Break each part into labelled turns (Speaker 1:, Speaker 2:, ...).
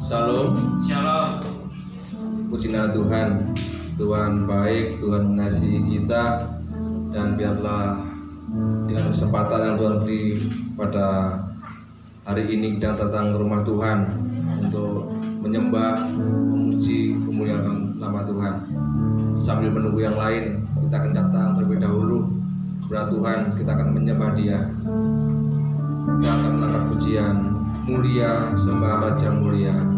Speaker 1: Salam.
Speaker 2: Shalom.
Speaker 1: Pujilah Tuhan. Tuhan baik, Tuhan mengasihi kita, dan biarlah dengan kesempatan yang Tuhan beri pada hari ini kita datang ke rumah Tuhan untuk menyembah, memuji, memuliakan nama Tuhan. Sambil menunggu yang lain, kita akan datang terlebih dahulu kepada Tuhan. Kita akan menyembah Dia. Kita akan mengangkat pujian, mulia, sembah Raja mulia.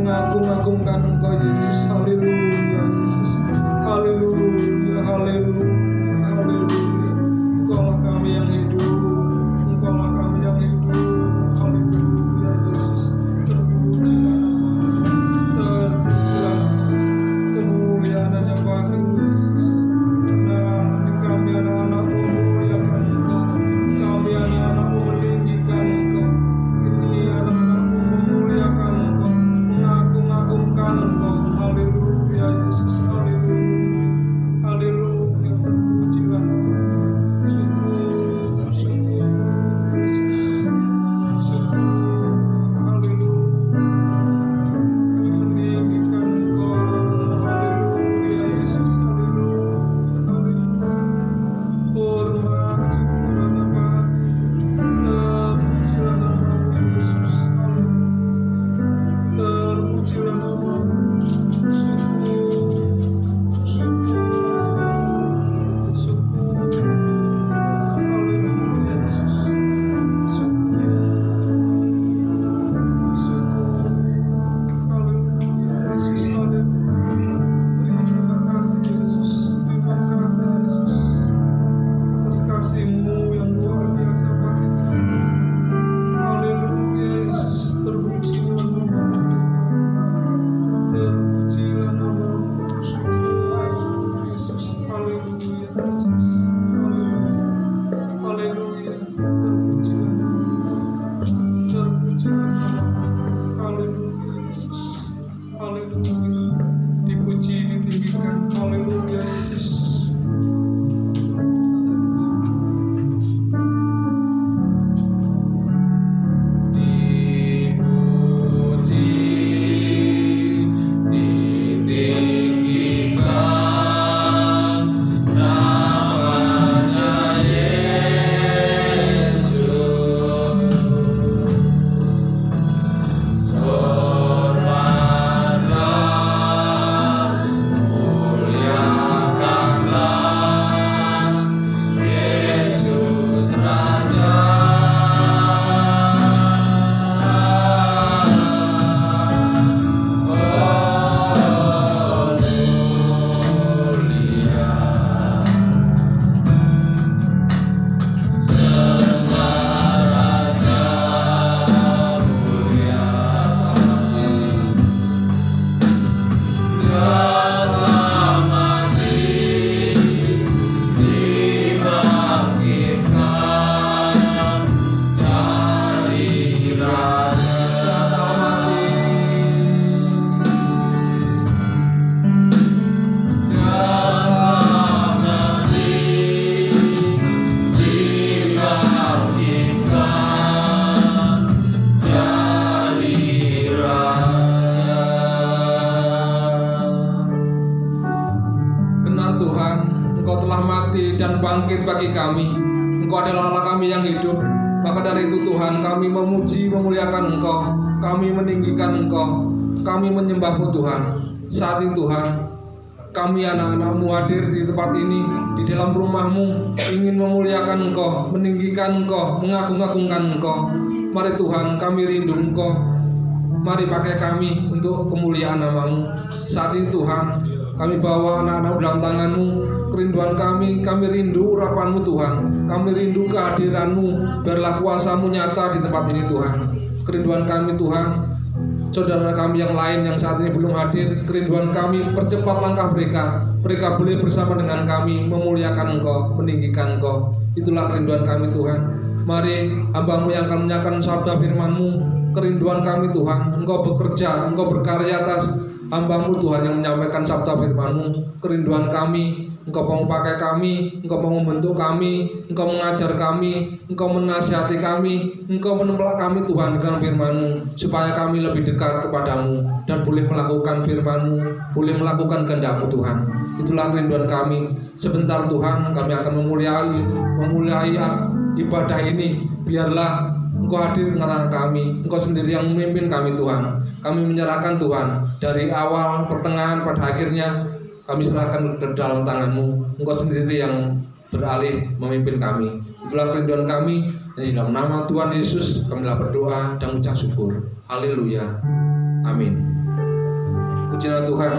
Speaker 2: mengagung-agungkan Engkau Yesus. Haleluya Yesus. Haleluya, haleluya, haleluya. Engkaulah kami yang hidup, Engkaulah kami yang hidup. Haleluya Yesus. Terpujilah terpujilah kemuliaan hanya bagimu Yesus. Nah, ini kami anak-anakmu memuliakan Engkau, kami anak-anakmu meninggikan Engkau, ini anak-anakmu memuliakan Engkau, mengagung-agungkan Engkau. Haleluya Yesus. Haleluya, haleluya, terpujilah namamu. Syukur, syukur Yesus, syukur. Haleluya, kami meninggikan Engkau. Haleluya Yesus. Haleluya, haleluya. Hormat syukur hanya bagimu. Terpujilah namamu Yesus. Haleluya, terpujilah namamu. Syukur, syukur, syukur. Haleluya Yesus. Syukur, syukur. Haleluya Yesus. Haleluya. Terima kasih Yesus. Terima kasih Yesus atas kasih-Mu yang luar biasa bagi kami. Haleluya Yesus. Terpujilah namamu. Terpujilah namamu. Syukur Yesus. Haleluya Yesus. Haleluya. Haleluya. Terpujilah namamu. Terpujilah namamu. Haleluya Yesus. Haleluya. Dipuji, ditinggikan. Haleluya Yesus. Dipuji, ditinggikan namanya Yesus. Hormatlah, muliakanlah Yesus Raja. Oh, mulia semua raja, mulia dalam hati dibangkitkan dari raja dalam hati. Dalam hati dibangkitkan jadi raja. Benar Tuhan, Engkau telah mati dan bangkit bagi kami. Engkau adalah Allah kami yang hidup. Maka dari itu Tuhan, kami memuji, memuliakan Engkau, kami meninggikan Engkau, kami menyembah-Mu Tuhan. Saat ini Tuhan, kami anak-anak-Mu hadir di tempat ini, di dalam rumah-Mu, ingin memuliakan Engkau, meninggikan Engkau, mengagung-agungkan Engkau. Mari Tuhan, kami rindu Engkau. Mari pakai kami untuk kemuliaan nama-Mu. Saat ini Tuhan, kami bawa anak-anak dalam tangan-Mu. Kerinduan kami rindu urapan-Mu Tuhan. Kami rindu kehadiran-Mu. Biarlah kuasa-Mu nyata di tempat ini Tuhan. Kerinduan kami Tuhan, saudara kami yang lain yang saat ini belum hadir, kerinduan kami percepat langkah mereka. Mereka boleh bersama dengan kami memuliakan Engkau, meninggikan Engkau. Itulah kerinduan kami Tuhan. Mari hamba-Mu yang akan menyampaikan sabda firman-Mu. Kerinduan kami Tuhan, Engkau bekerja, Engkau berkarya atas hamba-Mu Tuhan yang menyampaikan sabda firman-Mu. Kerinduan kami, Engkau mau pakai kami, Engkau mau membentuk kami, Engkau mengajar kami, Engkau menasihati kami, Engkau menempel kami Tuhan dengan firman-Mu, supaya kami lebih dekat kepadamu dan boleh melakukan firman-Mu, boleh melakukan kehendak-Mu Tuhan. Itulah kerinduan kami. Sebentar Tuhan, kami akan memulai ibadah ini. Biarlah Engkau hadir di tengah kami, Engkau sendiri yang memimpin kami Tuhan. Kami menyerahkan Tuhan, dari awal, pertengahan, pada akhirnya kami serahkan ke dalam tangan-Mu. Engkau sendiri yang beralih memimpin kami. Itulah kerinduan kami. Dan di dalam nama Tuhan Yesus kami telah berdoa dan mengucap syukur. Haleluya. Amin.
Speaker 1: Puji nama Tuhan.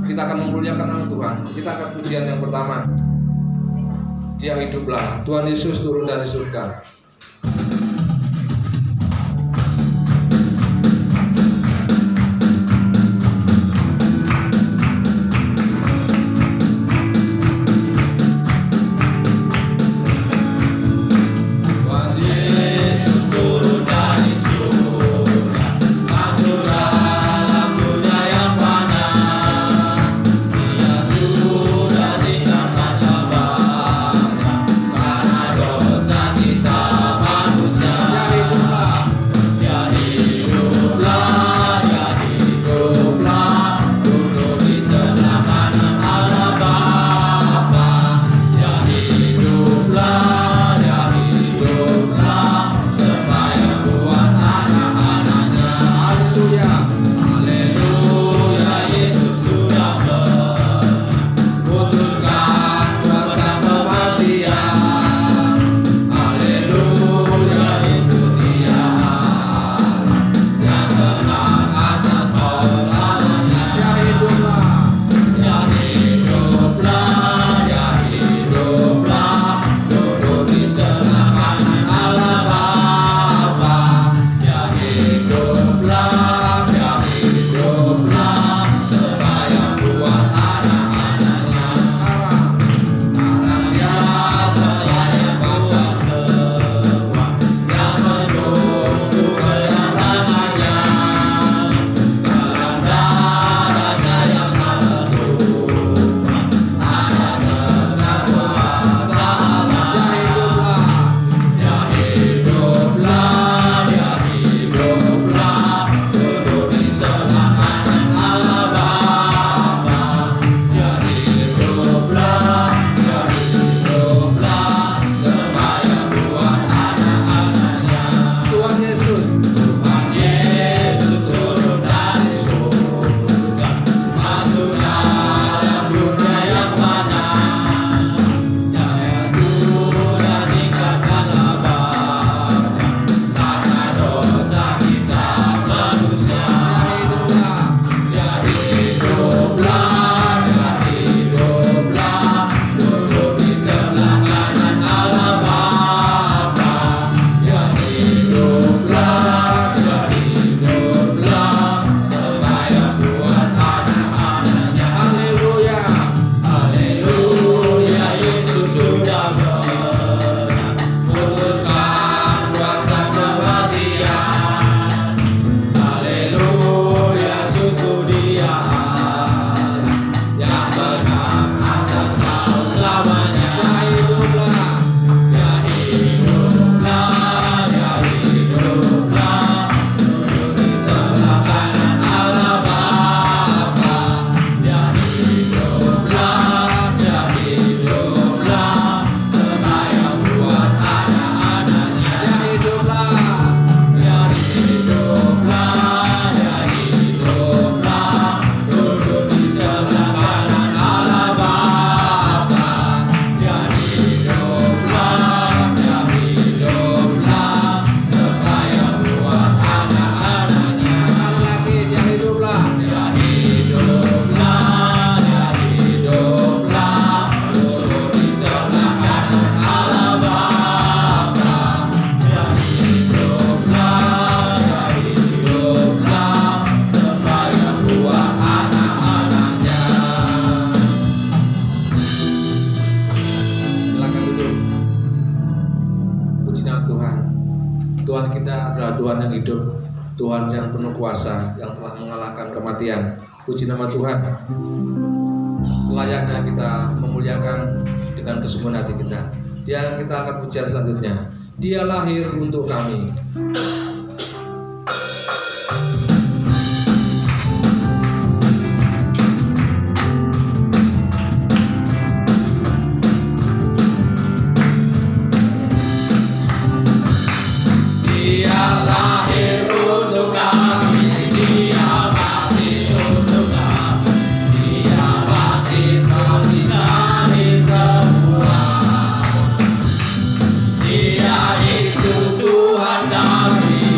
Speaker 1: Kita akan memuliakan nama Tuhan. Kita akan pujian yang pertama. Dia hiduplah. Tuhan Yesus turun dari surga. Tuhan yang hidup, Tuhan yang penuh kuasa, yang telah mengalahkan kematian. Puji nama Tuhan. Selayaknya kita memuliakan dengan kesungguhan hati kita. Kita akan pujian selanjutnya. Dia lahir untuk kami.
Speaker 3: Dia itu Tuhan kami.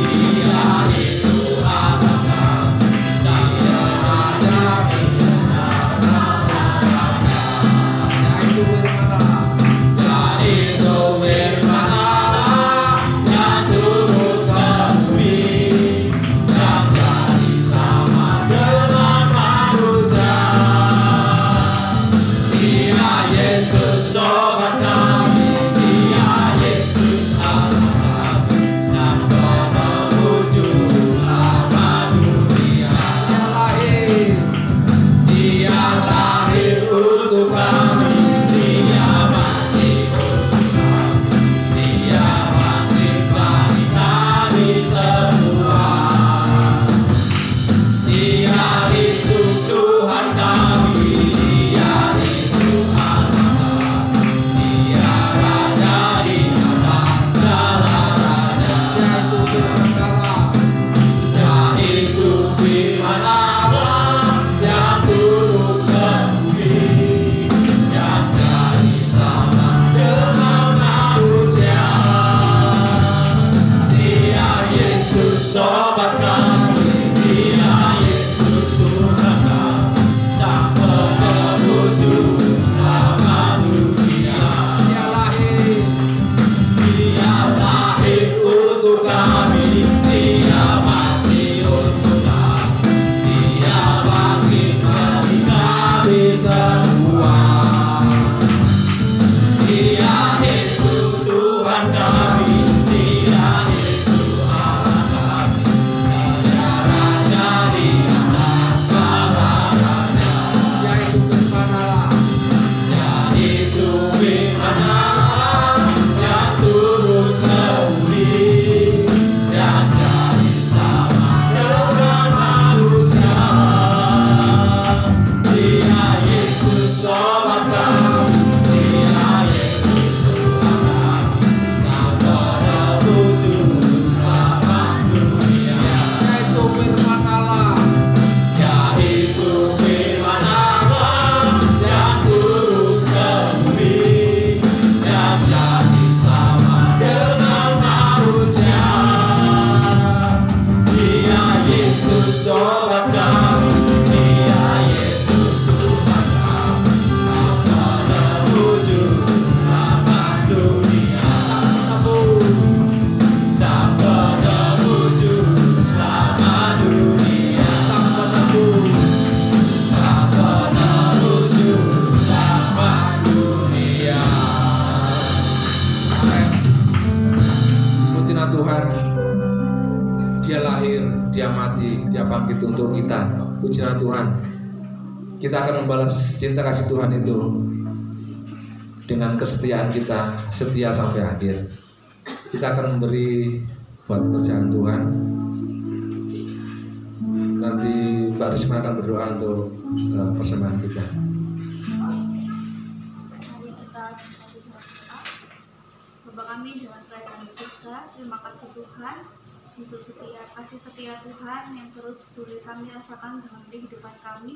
Speaker 1: bangkit untuk kita. Pujilah Tuhan. Kita akan membalas cinta kasih Tuhan itu dengan kesetiaan kita, setia sampai akhir. Kita akan memberi buat pekerjaan Tuhan. Nanti Mbak Risma akan berdoa untuk persembahan kita.
Speaker 3: Bapa kami dengan kerajaan surga, terima kasih Tuhan untuk kasih setia Tuhan yang terus boleh kami rasakan dalam kehidupan kami.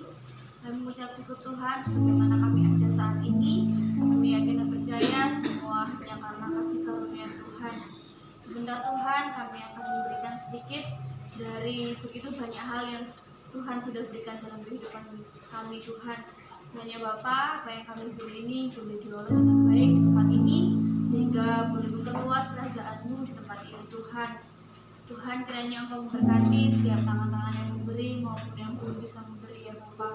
Speaker 3: Kami mengucap syukur Tuhan sebagaimana kami ada saat ini. Kami yakin dan percaya semua hanya karena kasih karunia Tuhan. Sebentar Tuhan, kami akan memberikan sedikit dari begitu banyak hal yang Tuhan sudah berikan dalam kehidupan kami Tuhan. Hanya Bapa, apa yang kami beri ini boleh diolah dengan baik di tempat ini, sehingga boleh memperluas kerajaan-Mu di tempat ini Tuhan. Tuhan, kiranya Engkau memberkati setiap tangan-tangan yang memberi maupun yang belum bisa memberi ya Bapa.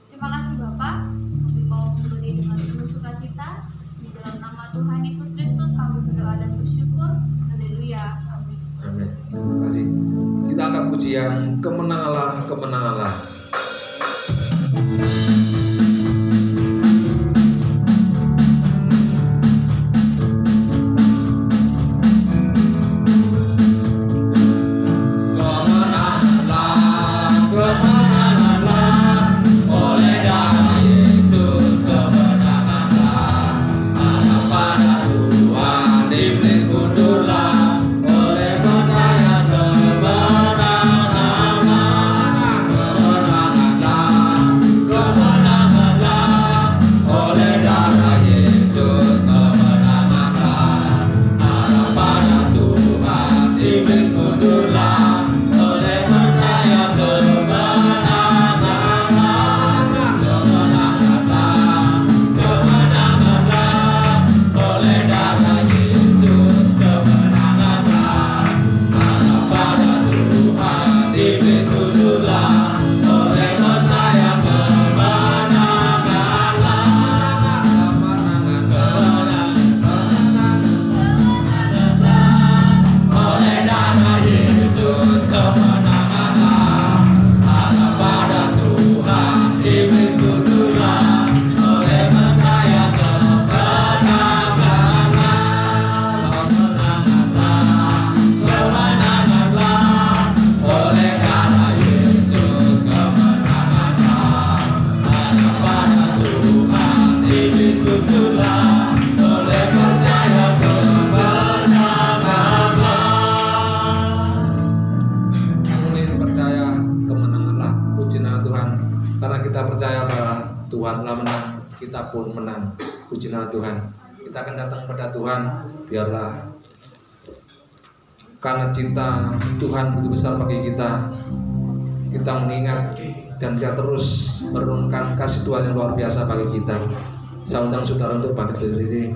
Speaker 3: Terima kasih Bapa, kami mau memberi dengan penuh sukacita. Di dalam nama Tuhan Yesus Kristus kami berdoa dan bersyukur. Haleluya. Amin.
Speaker 1: Amin. Terima kasih. Kita akan pujian kemenangan Allah, kemenangan Allah. Kita pun menang. Pujilah Tuhan. Kita akan datang pada Tuhan. Biarlah karena cinta Tuhan begitu besar bagi kita, kita mengingat dan kita terus merenungkan kasih Tuhan yang luar biasa bagi kita. Saya undang saudara untuk bangkit berdiri.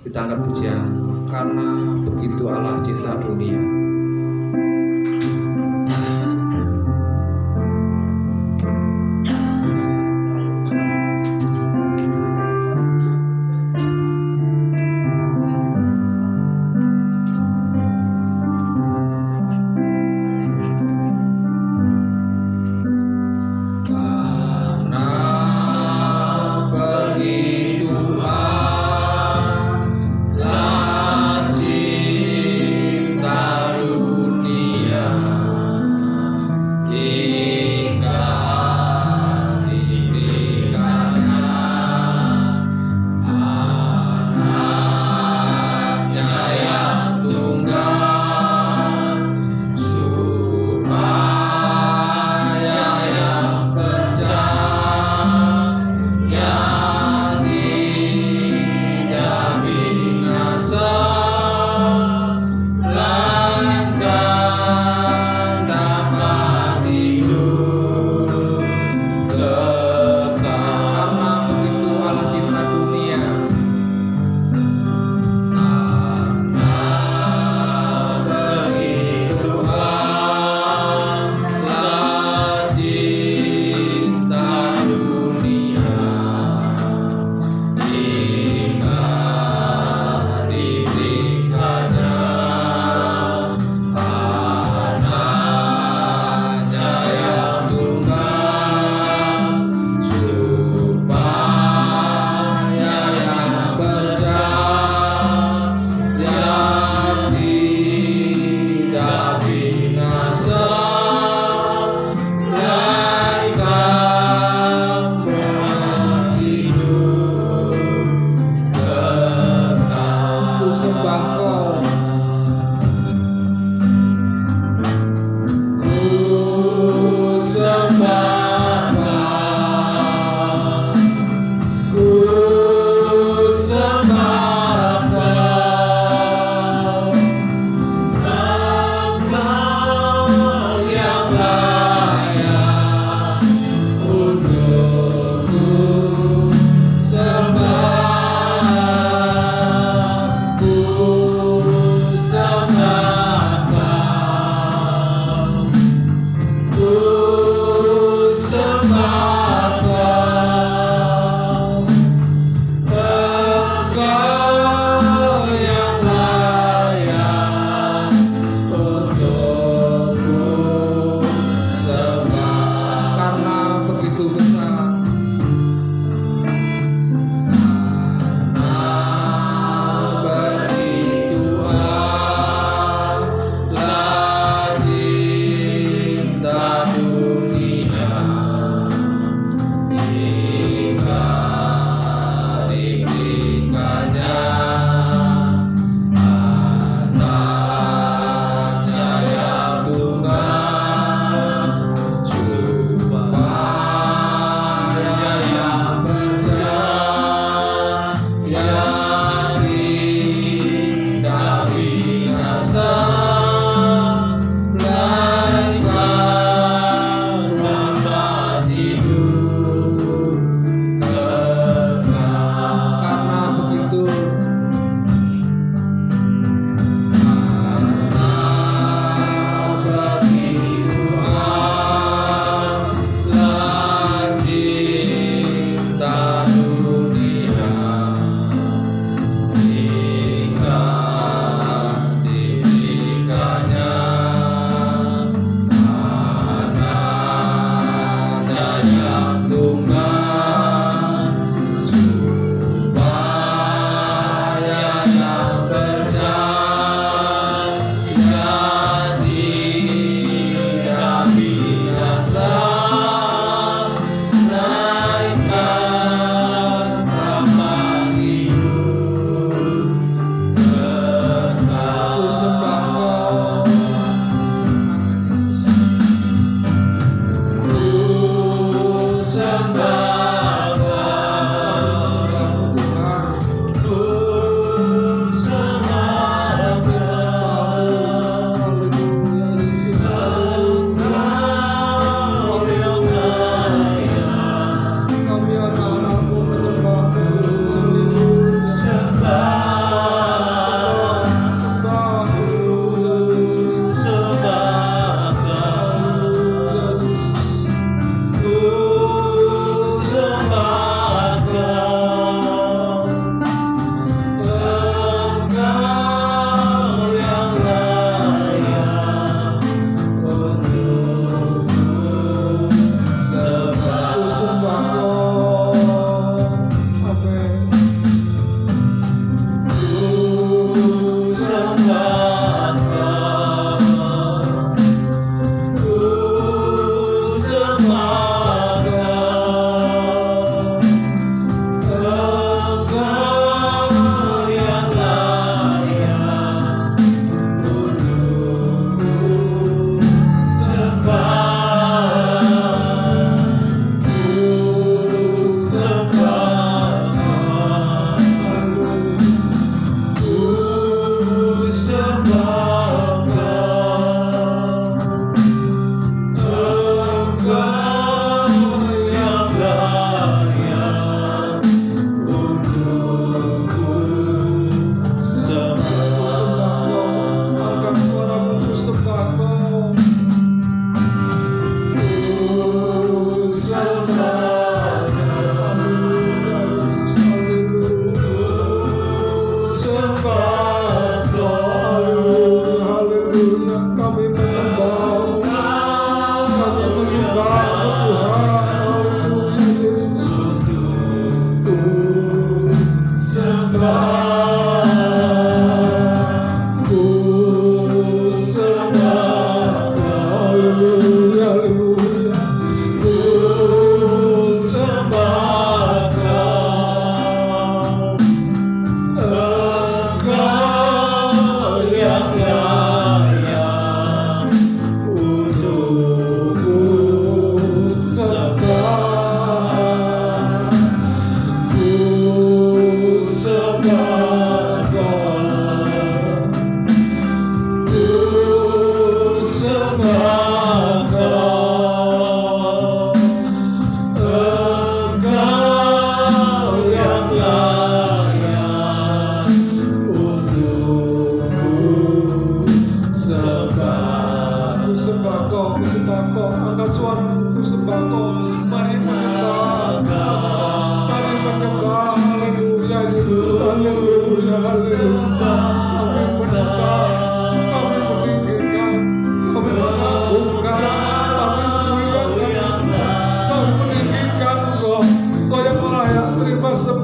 Speaker 1: Kita angkat pujian. Karena begitu Allah cinta dunia.
Speaker 2: Cinta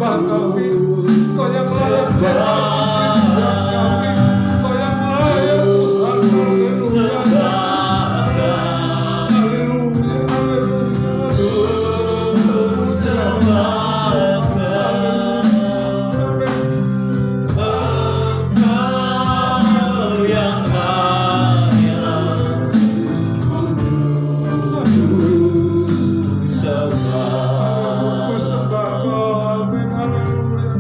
Speaker 2: menyembah kami, Kau yang layak Tuhan kami, Kau yang layak Tuhan. Haleluya, Ku sembah Kau, amin, haleluya.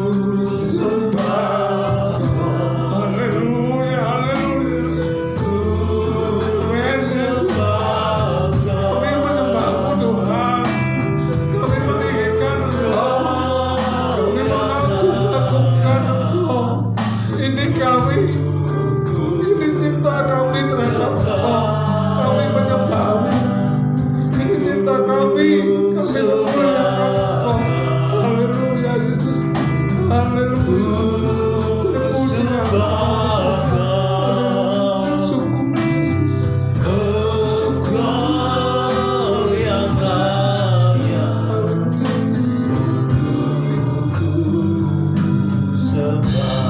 Speaker 2: Ku sembah Kau, haleluya, haleluya. Amin, Yesus. Kami menyembah-Mu Tuhan, kami meninggikan Engkau, kami mengagum-agumkan Engkau. Ini kami, ini cinta kami terhadap Engkau, kami menyembah-Mu. Ini cinta kami memuliakan Engkau. Haleluya Yesus, haleluya. Terpuji nama Tuhan. Syukur Yesus,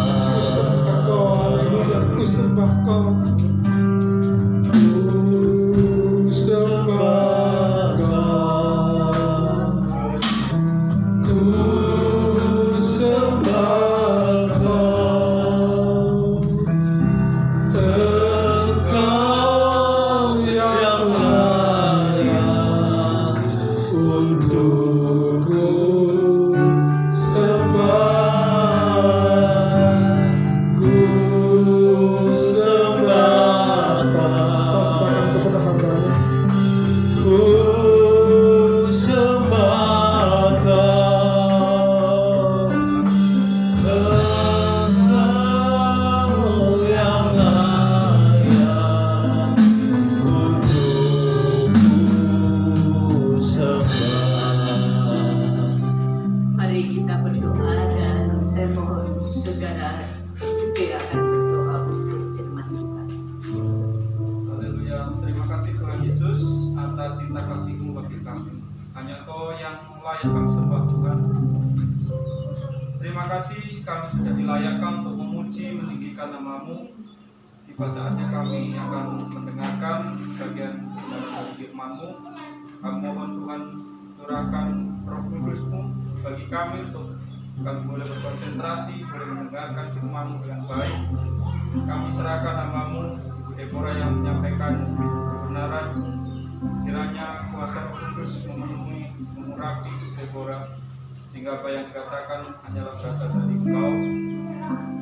Speaker 2: ku sembah Kau, haleluya, ku sembah Kau. Ku sembah Kau, ku sembah Kau. Engkau yang layak untuk ku sembah, ku sembah Kau. Saya serahkan kepada hamba-Nya. Ku sembah Kau, Engkau yang layak untuk ku sembah.
Speaker 4: Mari kita berdoa dan saya mohon saudara juga akan berdoa untuk firman Tuhan.
Speaker 5: Haleluya, terima kasih Tuhan Yesus atas cinta kasih-Mu bagi kami. Hanya Kau yang layak kami sembah Tuhan. Terima kasih kami sudah dilayakkan untuk memuji, meninggikan nama-Mu. Tiba saatnya kami akan mendengarkan sebagian dari firman-Mu. Kami mohon Tuhan curahkan Roh Kudus-Mu bagi kami untuk kami boleh berkonsentrasi, boleh mendengarkan firman-Mu dengan baik. Kami serahkan nama-Mu, Ibu Deborah yang menyampaikan kebenaran. Kiranya kuasa Roh Kudus memenuhi, mengurapi Deborah, sehingga apa yang dikatakan hanyalah berasal dari Engkau.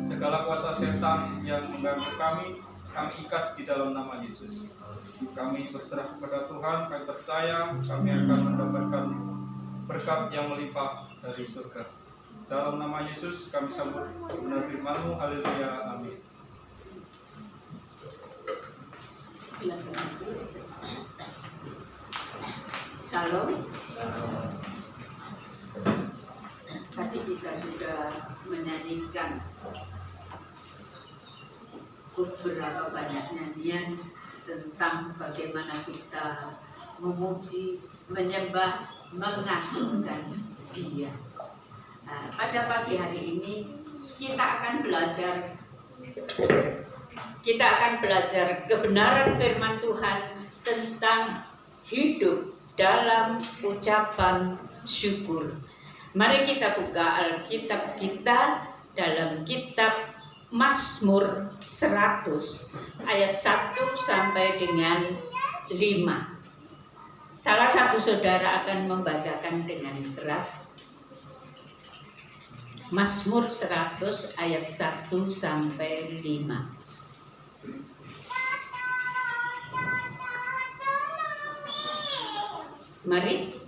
Speaker 5: Segala kuasa setan yang mengganggu kami ikat di dalam nama Yesus. Kami berserah kepada Tuhan, kami percaya kami akan mendapatkan berkat yang melimpah dari surga. Dalam nama Yesus kami sambut benar firman-Mu. Haleluya, amin.
Speaker 4: Silakan. Shalom. Tadi kita sudah menyanyikan beberapa banyak nyanyian tentang bagaimana kita memuji, menyembah, mengagungkan Dia. Nah, pada pagi hari ini kita akan belajar kebenaran firman Tuhan tentang hidup dalam ucapan syukur. Mari kita buka Alkitab kita dalam kitab Mazmur 100 ayat 1 sampai dengan 5. Salah satu saudara akan membacakan dengan keras. Mazmur 100 ayat 1 sampai 5. Mari.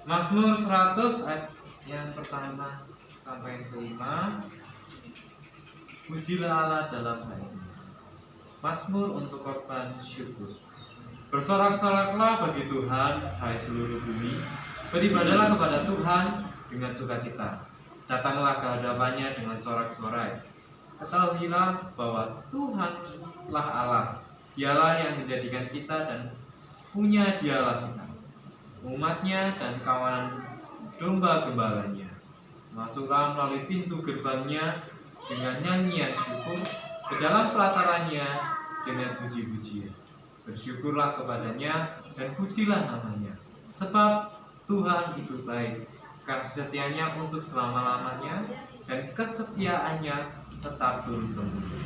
Speaker 6: Mazmur 100 ayat yang pertama sampai yang kelima. Pujilah Allah dalam hal ini. Mazmur untuk korban syukur. Bersorak-soraklah bagi Tuhan, hai seluruh bumi. Beribadahlah kepada Tuhan dengan sukacita. Datanglah ke hadapannya dengan sorak-sorai. Ketahuilah bahwa Tuhanlah Allah. Dialah yang menjadikan kita dan punya dialah kita, umatnya dan kawanan domba gembalanya. Masuklah melalui pintu gerbangnya dengan nyanyian syukur, ke dalam pelatarannya dengan puji-pujian. Bersyukurlah kepadanya dan pujilah namanya, sebab Tuhan itu baik, kasih setianya untuk selama-lamanya, dan kesetiaannya tetap turun-temurun.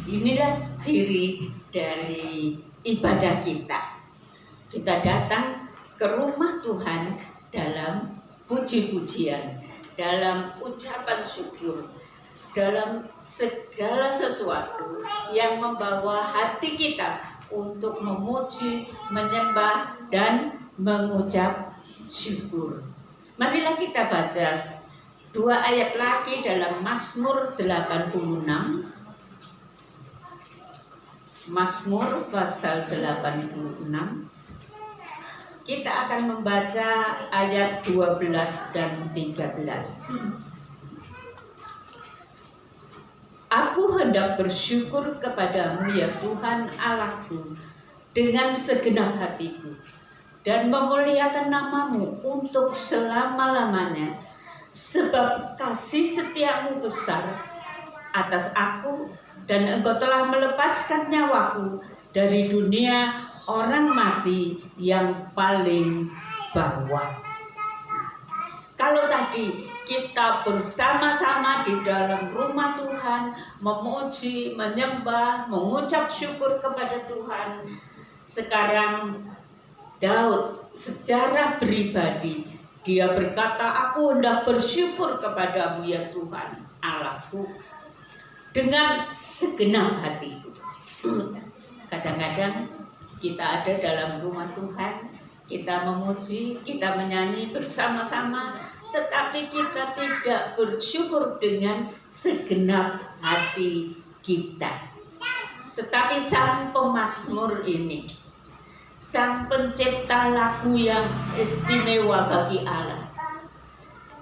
Speaker 4: Inilah ciri dari ibadah kita. Kita datang ke rumah Tuhan dalam puji-pujian, dalam ucapan syukur, dalam segala sesuatu yang membawa hati kita untuk memuji, menyembah, dan mengucap syukur. Marilah kita baca 2 ayat lagi dalam Mazmur 86. Mazmur pasal 86. Kita akan membaca ayat 12 dan 13. Aku hendak bersyukur kepadamu ya Tuhan Allahku dengan segenap hatiku, dan memuliakan namamu untuk selama-lamanya, sebab kasih setiamu besar atas aku, dan engkau telah melepaskan nyawaku dari dunia orang mati yang paling bawah. Kalau tadi kita bersama-sama di dalam rumah Tuhan, memuji, menyembah, mengucap syukur kepada Tuhan, sekarang Daud secara pribadi dia berkata, aku hendak bersyukur kepadamu ya Tuhan Allahku dengan segenap hatiku. Kadang-kadang kita ada dalam rumah Tuhan, kita memuji, kita menyanyi bersama-sama, tetapi kita tidak bersyukur dengan segenap hati kita. Tetapi sang pemazmur ini, sang pencipta lagu yang istimewa bagi Allah,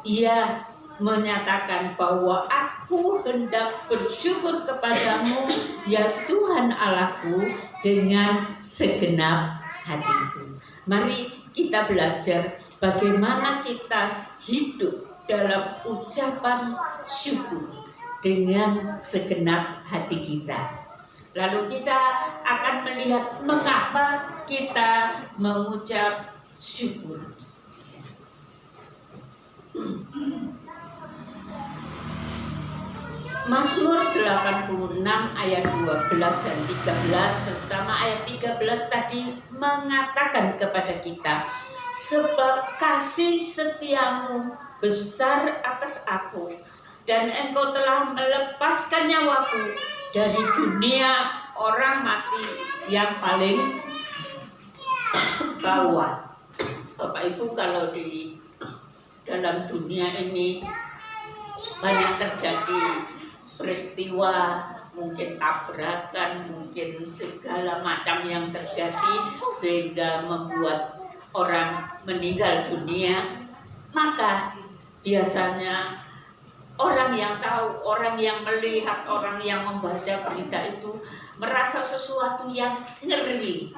Speaker 4: ia menyatakan bahwa aku hendak bersyukur kepadamu ya Tuhan Allahku dengan segenap hatiku. Mari kita belajar bagaimana kita hidup dalam ucapan syukur dengan segenap hati kita. Lalu kita akan melihat mengapa kita mengucap syukur. Mazmur 86 ayat 12 dan 13, terutama ayat 13 tadi mengatakan kepada kita, sebab kasih setiamu besar atas aku, dan engkau telah melepaskan nyawaku dari dunia orang mati yang paling bawah. Bapak Ibu, kalau di dalam dunia ini banyak terjadi peristiwa, mungkin tabrakan, mungkin segala macam yang terjadi sehingga membuat orang meninggal dunia, maka biasanya orang yang tahu, orang yang melihat, orang yang membaca berita itu merasa sesuatu yang ngeri.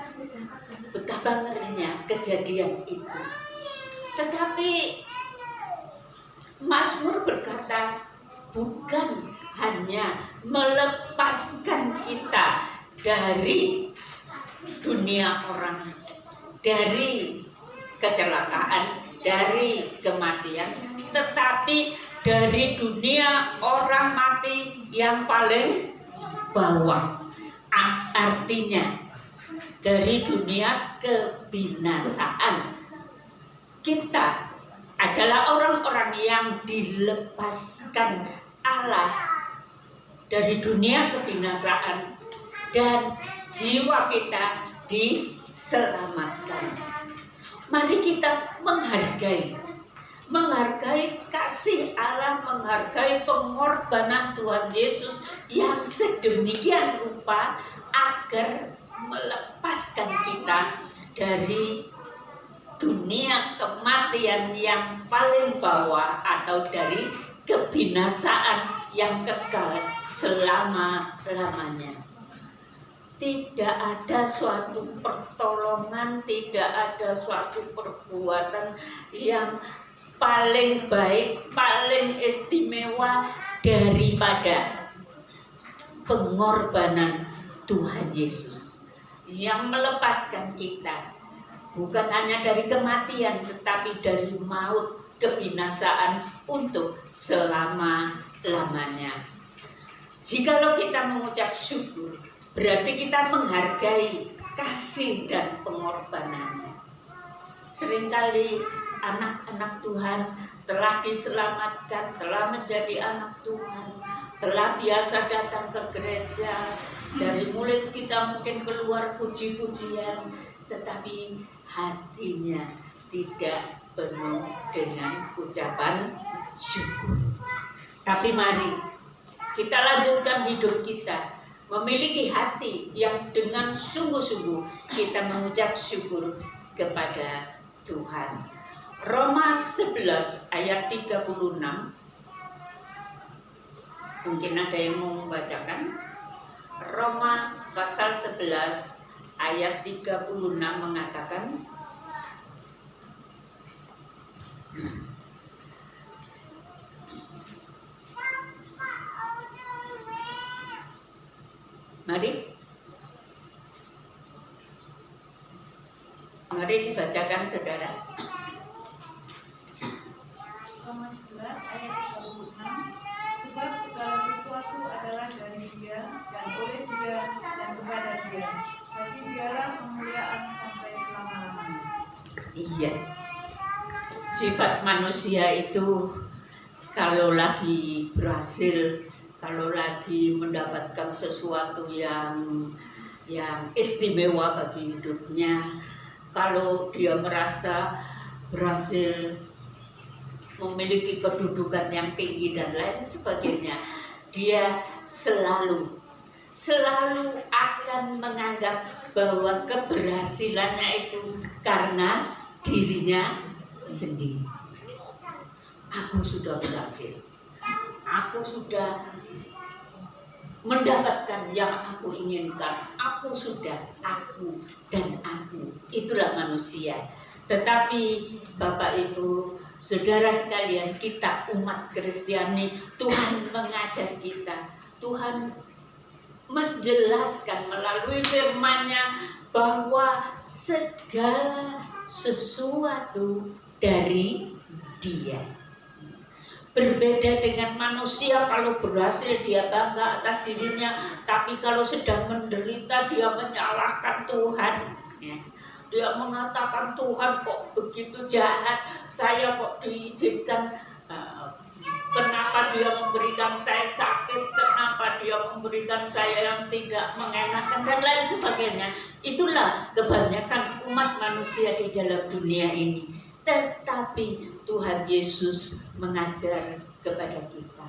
Speaker 4: Betapa ngerinya kejadian itu. Tetapi Mazmur berkata, bukan hanya melepaskan kita dari dunia orang, dari kecelakaan, dari kematian, tetapi dari dunia orang mati yang paling bawah. Artinya dari dunia kebinasaan. Kita adalah orang-orang yang dilepaskan Allah dari dunia kebinasaan, dan jiwa kita diselamatkan. Mari kita menghargai kasih Allah, menghargai pengorbanan Tuhan Yesus yang sedemikian rupa agar melepaskan kita dari dunia kematian yang paling bawah atau dari kebinasaan yang kekal selama-lamanya. tidak ada suatu pertolongan, tidak ada suatu perbuatan yang paling baik, paling istimewa daripada pengorbanan Tuhan Yesus yang melepaskan kita bukan hanya dari kematian tetapi dari maut, kebinasaan untuk selama-lamanya. Jikalau kita mengucap syukur, berarti kita menghargai kasih dan pengorbanannya. Seringkali anak-anak Tuhan telah diselamatkan, telah menjadi anak Tuhan, telah biasa datang ke gereja, dari mulut kita mungkin keluar puji-pujian, tetapi hatinya tidak penuh dengan ucapan syukur. Tapi mari kita lanjutkan hidup kita memiliki hati yang dengan sungguh-sungguh kita mengucap syukur kepada Tuhan. Roma 11 ayat 36. Mungkin ada yang mau membacakan. Roma pasal 11 ayat 36 mengatakan, Mari dibacakan saudara.
Speaker 3: Roma 11 ayat 36. Sebab segala sesuatu adalah dari Dia dan oleh Dia dan kepada Dia. Bagi Dialah kemuliaan sampai selama-lamanya.
Speaker 4: Iya. Sifat manusia itu kalau lagi berhasil, kalau lagi mendapatkan sesuatu yang istimewa bagi hidupnya, kalau dia merasa berhasil memiliki kedudukan yang tinggi dan lain sebagainya, dia selalu akan menganggap bahwa keberhasilannya itu karena dirinya sendiri. Aku sudah berhasil, aku sudah mendapatkan yang aku inginkan, aku dan aku. Itulah manusia. Tetapi Bapak Ibu Saudara sekalian, kita umat Kristiani, Tuhan mengajar kita, Tuhan menjelaskan melalui firman-Nya bahwa segala sesuatu dari Dia. Berbeda dengan manusia, kalau berhasil dia bangga atas dirinya, tapi kalau sedang menderita dia menyalahkan Tuhan. Ya. Dia mengatakan, Tuhan kok begitu jahat, saya kok diizinkan, kenapa dia memberikan saya sakit, kenapa dia memberikan saya yang tidak mengenakan, dan lain sebagainya. Itulah kebanyakan umat manusia di dalam dunia ini. Tetapi Tuhan Yesus mengajar kepada kita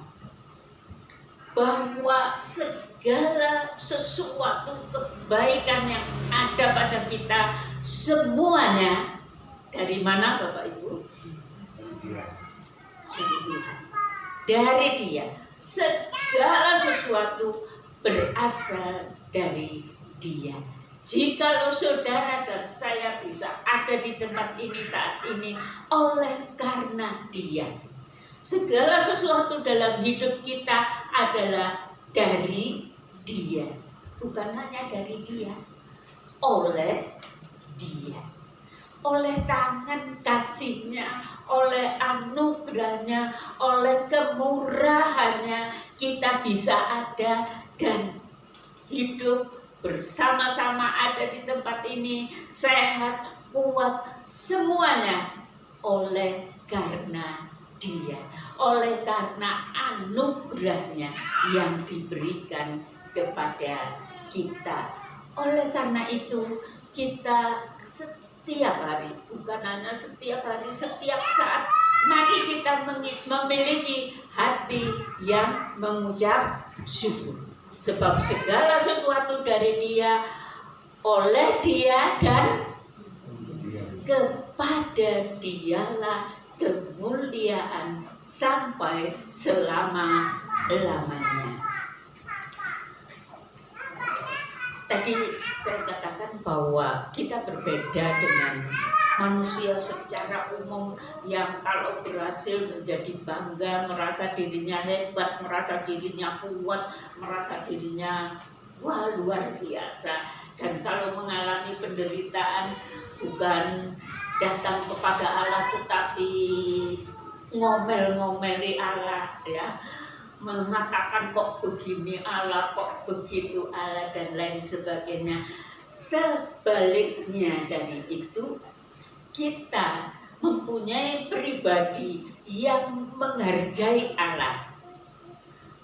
Speaker 4: bahwa segala sesuatu kebaikan yang ada pada kita semuanya dari mana Bapak Ibu? Dari Tuhan. Dari Dia. Segala sesuatu berasal dari Dia. Jikalau saudara dan saya bisa ada di tempat ini saat ini oleh karena Dia. Segala sesuatu dalam hidup kita adalah dari Dia. Bukan hanya dari Dia, oleh Dia. Oleh tangan kasih-Nya, oleh anugerah-Nya, oleh kemurahan-Nya, kita bisa ada dan hidup bersama-sama ada di tempat ini, sehat, kuat, semuanya oleh karena Dia, oleh karena anugerah-Nya yang diberikan kepada kita. Oleh karena itu kita setiap hari, bukan hanya setiap hari, setiap saat, mari kita memiliki hati yang mengucap syukur. Sebab segala sesuatu dari Dia, oleh Dia, dan kepada Dialah kemuliaan sampai selama-lamanya. Tadi Tadi saya katakan bahwa kita berbeda dengan manusia secara umum yang kalau berhasil menjadi bangga, merasa dirinya hebat, merasa dirinya kuat, merasa dirinya wah luar biasa. Dan kalau mengalami penderitaan bukan datang kepada Allah tetapi ngomel-ngomeli Allah, ya, mengatakan kok begini Allah, kok begitu Allah, dan lain sebagainya. Sebaliknya dari itu, kita mempunyai pribadi yang menghargai Allah,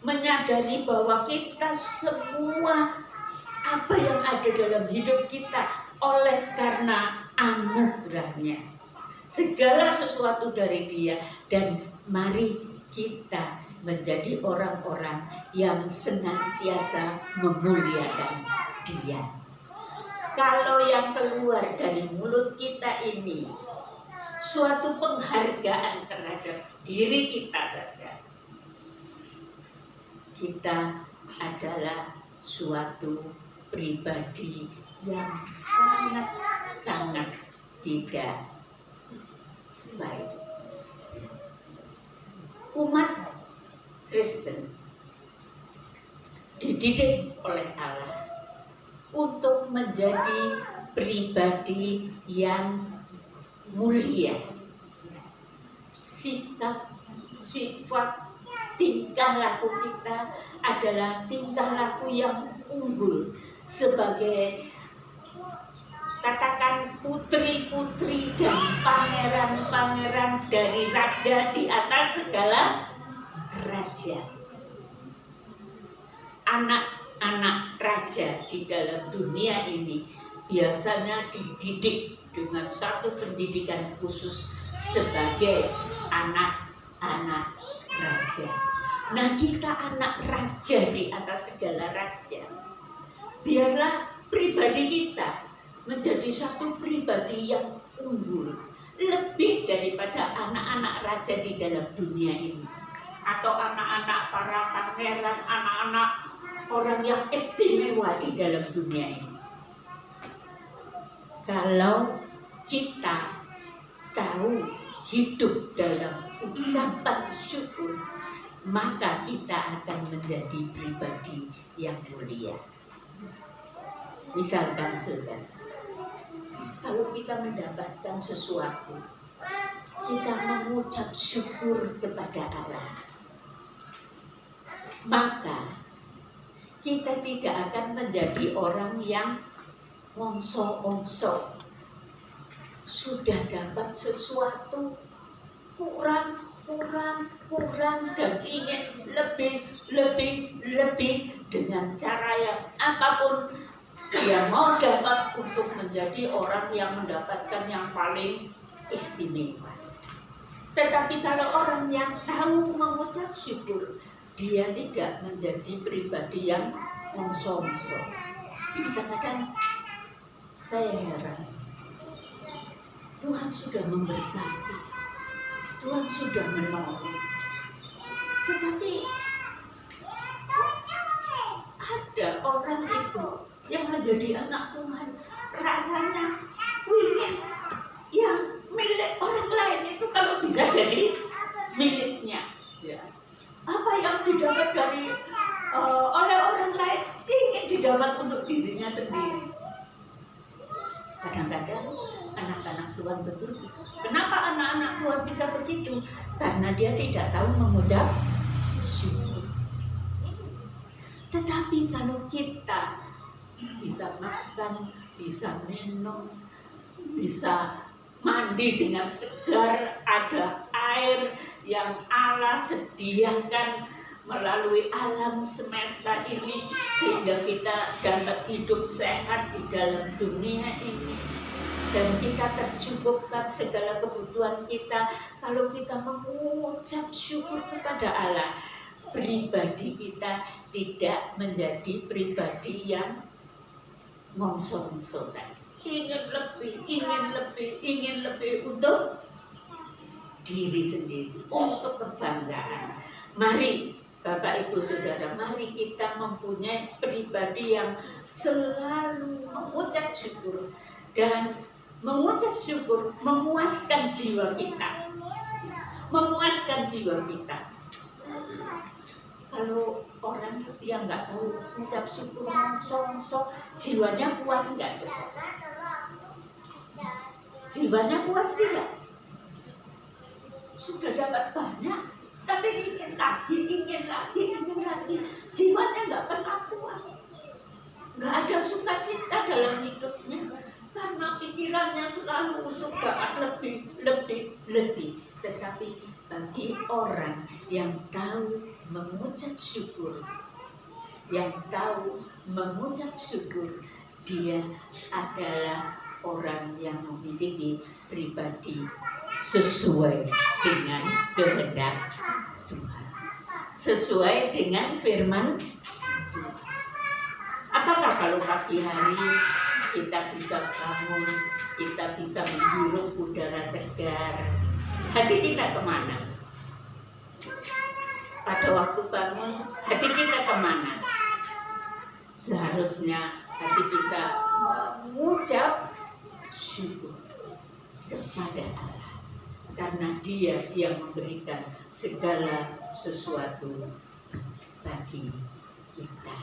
Speaker 4: menyadari bahwa kita semua apa yang ada dalam hidup kita oleh karena anugerahnya, segala sesuatu dari Dia, dan mari kita menjadi orang-orang yang senantiasa memuliakan Dia. Kalau yang keluar dari mulut kita ini suatu penghargaan terhadap diri kita saja, kita adalah suatu pribadi yang sangat-sangat tidak baik. Umat Kristen dididik oleh Allah untuk menjadi pribadi yang mulia. Sikap, sifat, tingkah laku kita adalah tingkah laku yang unggul sebagai, katakan, putri-putri dan pangeran-pangeran dari raja di atas segala raja. Anak-anak raja di dalam dunia ini biasanya dididik dengan satu pendidikan khusus sebagai anak-anak raja. Nah, kita anak raja di atas segala raja. Biarlah pribadi kita menjadi satu pribadi yang unggul, lebih daripada anak-anak raja di dalam dunia ini, atau anak-anak para pangeran, anak-anak orang yang istimewa di dalam dunia ini. Kalau kita tahu hidup dalam ucapan syukur, maka kita akan menjadi pribadi yang mulia. Misalkan saudara, kalau kita mendapatkan sesuatu, kita mengucap syukur kepada Allah, maka kita tidak akan menjadi orang yang ngongso-ngongso. Sudah dapat sesuatu kurang dan ingin lebih dengan cara yang apapun dia mau dapat untuk menjadi orang yang mendapatkan yang paling istimewa. Tetapi kalau orang yang tahu mengucap syukur, dia tidak menjadi pribadi yang ngongso-ngongso. Kadang-kadang saya heran, Tuhan sudah memberkati, Tuhan sudah menolong, tetapi ada orang itu yang menjadi anak Tuhan rasanya ingin yang milik orang lain itu kalau bisa jadi miliknya, ya. Apa yang didapat dari oleh orang lain ingin didapat untuk dirinya sendiri. Kadang-kadang anak-anak Tuhan betul. Kenapa anak-anak Tuhan bisa begitu? Karena dia tidak tahu mengucap syukur. Tetapi kalau kita bisa makan, bisa minum, bisa mandi dengan segar, ada air yang Allah sediakan melalui alam semesta ini, sehingga kita dapat hidup sehat di dalam dunia ini, dan kita tercukupkan segala kebutuhan kita. Kalau kita mengucap syukur kepada Allah, pribadi kita tidak menjadi pribadi yang ngongso-ngongso tadi, ingin lebih untuk diri sendiri, untuk kebanggaan. Mari Bapak Ibu Saudara, mari kita mempunyai pribadi yang selalu mengucap syukur, dan mengucap syukur memuaskan jiwa kita. Memuaskan jiwa kita. Kalau orang yang nggak tahu mengucap syukur, sok jiwanya puas enggak? Jiwanya puas tidak? Sudah dapat banyak, tapi ingin lagi. Jiwanya nggak pernah puas. Nggak ada sukacita dalam hidupnya, karena pikirannya selalu untuk dapat lebih. Tetapi bagi orang yang tahu mengucap syukur, dia adalah orang yang memiliki pribadi sesuai dengan kehendak Tuhan, sesuai dengan firman Tuhan. Apakah kalau pagi hari kita bisa bangun, kita bisa menghirup udara segar, hati kita kemana? Pada waktu bangun, hati kita kemana? Seharusnya hati kita mengucap syukur kepada Allah, karena Dia yang memberikan segala sesuatu bagi kita.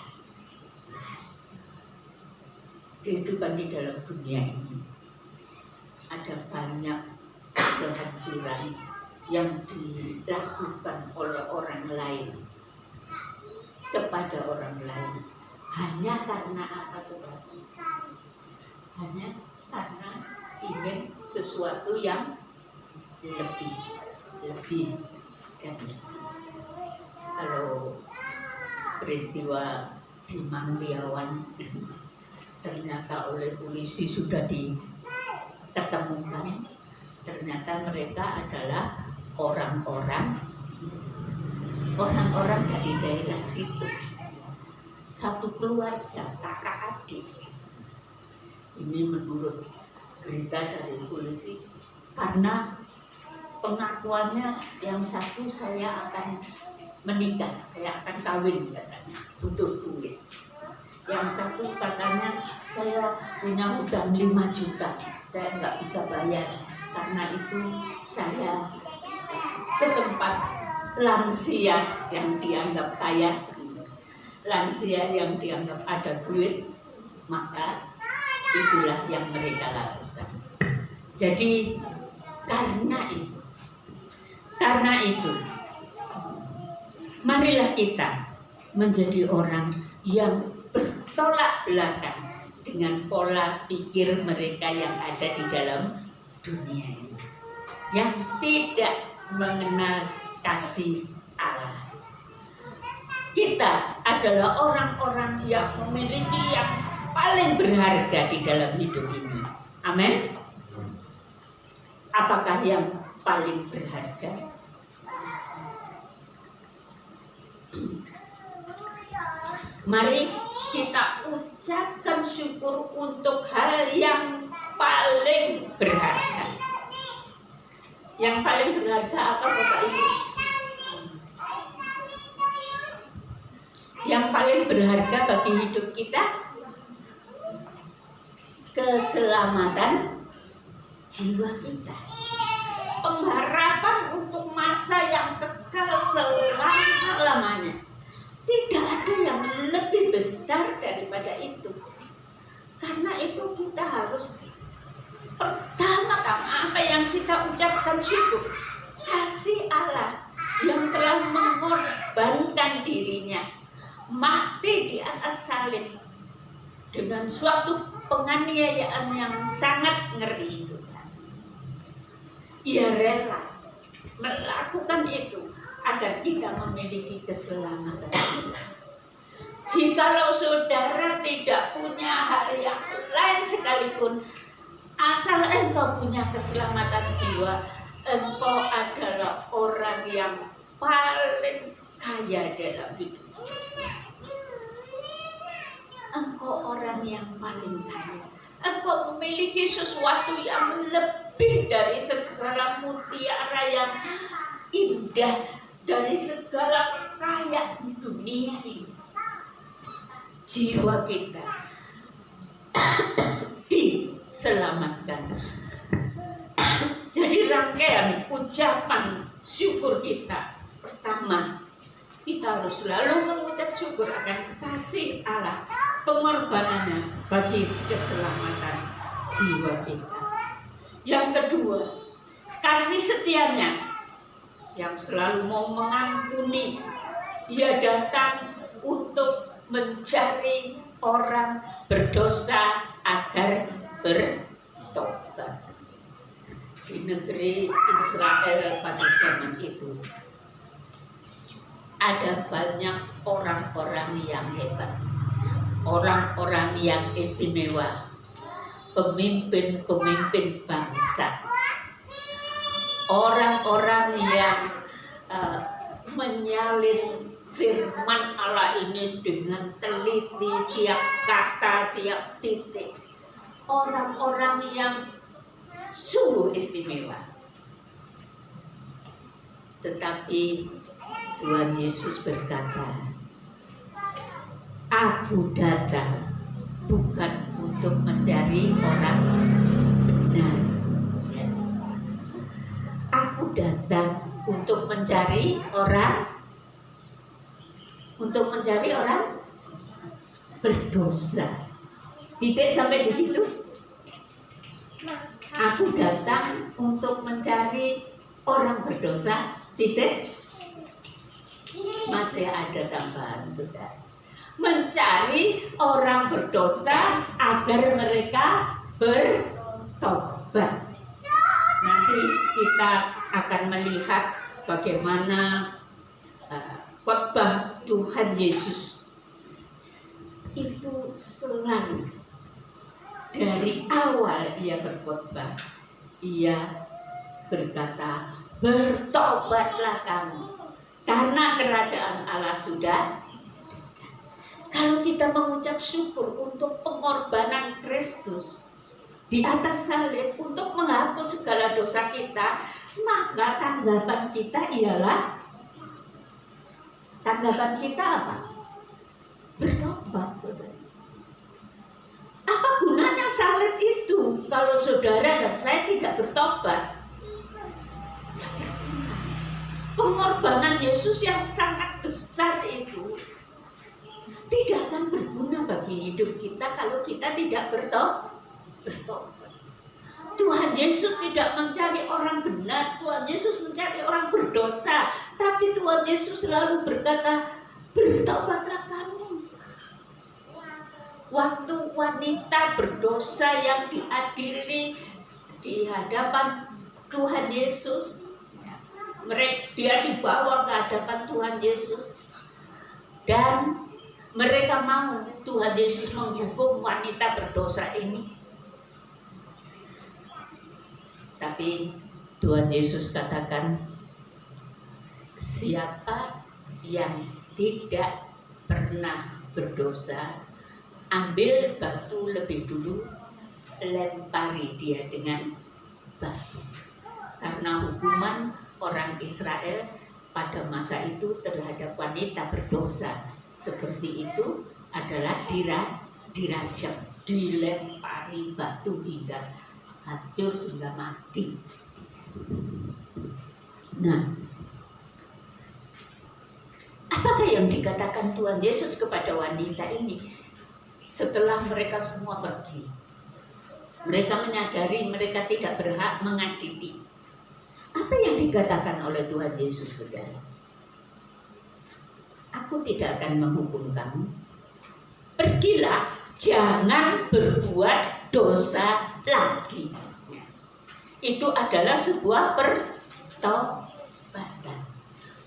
Speaker 4: Kehidupan di dalam dunia ini ada banyak kehancuran yang dilakukan oleh orang lain kepada orang lain, hanya karena apa, saudara? Hanya karena ingin sesuatu yang lebih dan lebih. Kalau peristiwa di Mangliawan ternyata oleh polisi sudah diketemukan, ternyata mereka adalah orang-orang dari daerah situ, satu keluarga, kakak adik. Ini menurut berita dari polisi, karena pengakuannya yang satu, saya akan menikah, saya akan kawin katanya, butuh duit. Yang satu katanya, saya punya hutang 5 juta, saya nggak bisa bayar, karena itu saya ke tempat lansia yang dianggap kaya, lansia yang dianggap ada duit, maka itulah yang mereka lakukan. Jadi karena itu marilah kita menjadi orang yang bertolak belakang dengan pola pikir mereka yang ada di dalam dunia ini, yang tidak mengenal kasih Allah. Kita adalah orang-orang yang memiliki yang paling berharga di dalam hidup ini. Amin. Apakah yang paling berharga? Mari kita ucapkan syukur untuk hal yang paling berharga. Yang paling berharga apa, Bapak Ibu? Yang paling berharga bagi hidup kita, keselamatan jiwa kita, pengharapan untuk masa yang kekal selama-lamanya. Tidak ada yang lebih besar daripada itu. Karena itu kita harus pertama-tama apa yang kita ucapkan syukur, kasih Allah yang telah mengorbankan dirinya, mati di atas salib dengan suatu penganiayaan yang sangat ngeri. Ia rela melakukan itu agar kita memiliki keselamatan jiwa. Jikalau saudara tidak punya hal yang lain sekalipun, asal engkau punya keselamatan jiwa, engkau adalah orang yang paling kaya dalam hidup. Engkau orang yang paling kaya. Engkau memiliki sesuatu yang lebih dari segala mutiara yang indah, dari segala layak dunia ini, jiwa kita diselamatkan. Jadi rangkaian ucapan syukur kita, pertama kita harus selalu mengucap syukur akan kasih Allah, pengorbanannya bagi keselamatan jiwa kita. Yang kedua, kasih setianya yang selalu mau mengampuni. Ia datang untuk mencari orang berdosa agar bertobat. Di negeri Israel pada zaman itu ada banyak orang-orang yang hebat, orang-orang yang istimewa, pemimpin-pemimpin bangsa, orang-orang yang menyalin firman Allah ini dengan teliti, tiap kata, tiap titik. Orang-orang yang sungguh istimewa. Tetapi Tuhan Yesus berkata, aku datang bukan untuk mencari orang benar. Aku datang untuk mencari orang berdosa. Titik sampai di situ. Aku datang untuk mencari orang berdosa. Titik. Masih ada tambahan, sudah. Mencari orang berdosa agar mereka bertobat. Nanti kita akan melihat bagaimana khotbah Tuhan Yesus itu selalu dari awal ia berkhotbah, ia berkata, bertobatlah kamu karena kerajaan Allah sudah. Kalau kita mengucap syukur untuk pengorbanan Kristus di atas salib untuk menghapus segala dosa kita, maka tanggapan kita apa? Bertobat, saudara. Apa gunanya salib itu kalau saudara dan saya tidak bertobat? Pengorbanan Yesus yang sangat besar itu tidak akan berguna bagi hidup kita kalau kita tidak bertobat. Tuhan Yesus tidak mencari orang benar, Tuhan Yesus mencari orang berdosa. Tapi Tuhan Yesus selalu berkata, bertobatlah kamu. Waktu wanita berdosa yang diadili di hadapan Tuhan Yesus, dia dibawa ke hadapan Tuhan Yesus, dan mereka mau Tuhan Yesus menghukum wanita berdosa ini. Tapi Tuhan Yesus katakan, siapa yang tidak pernah berdosa, ambil batu lebih dulu, lempari dia dengan batu. Karena hukuman orang Israel pada masa itu terhadap wanita berdosa seperti itu adalah dirajam, dilempari batu hingga hancur, hingga mati. Nah, apakah yang dikatakan Tuhan Yesus kepada wanita ini? Setelah mereka semua pergi, mereka menyadari mereka tidak berhak mengadili. Apa yang dikatakan oleh Tuhan Yesus, saudara? Aku tidak akan menghukum kamu. Pergilah, jangan berbuat dosa lagi. Itu adalah sebuah pertobatan.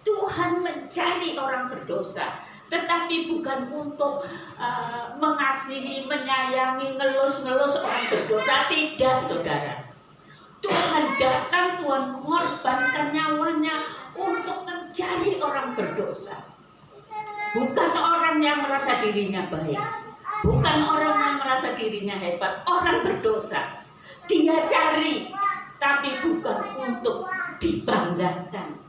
Speaker 4: Tuhan mencari orang berdosa, tetapi bukan untuk mengasihi, menyayangi, ngelus-ngelus orang berdosa. Tidak, saudara. Tuhan datang, Tuhan mengorbankan nyawanya untuk mencari orang berdosa. Bukan orang yang merasa dirinya baik, bukan orang yang merasa dirinya hebat, orang berdosa. Dia cari, tapi bukan untuk dibanggakan.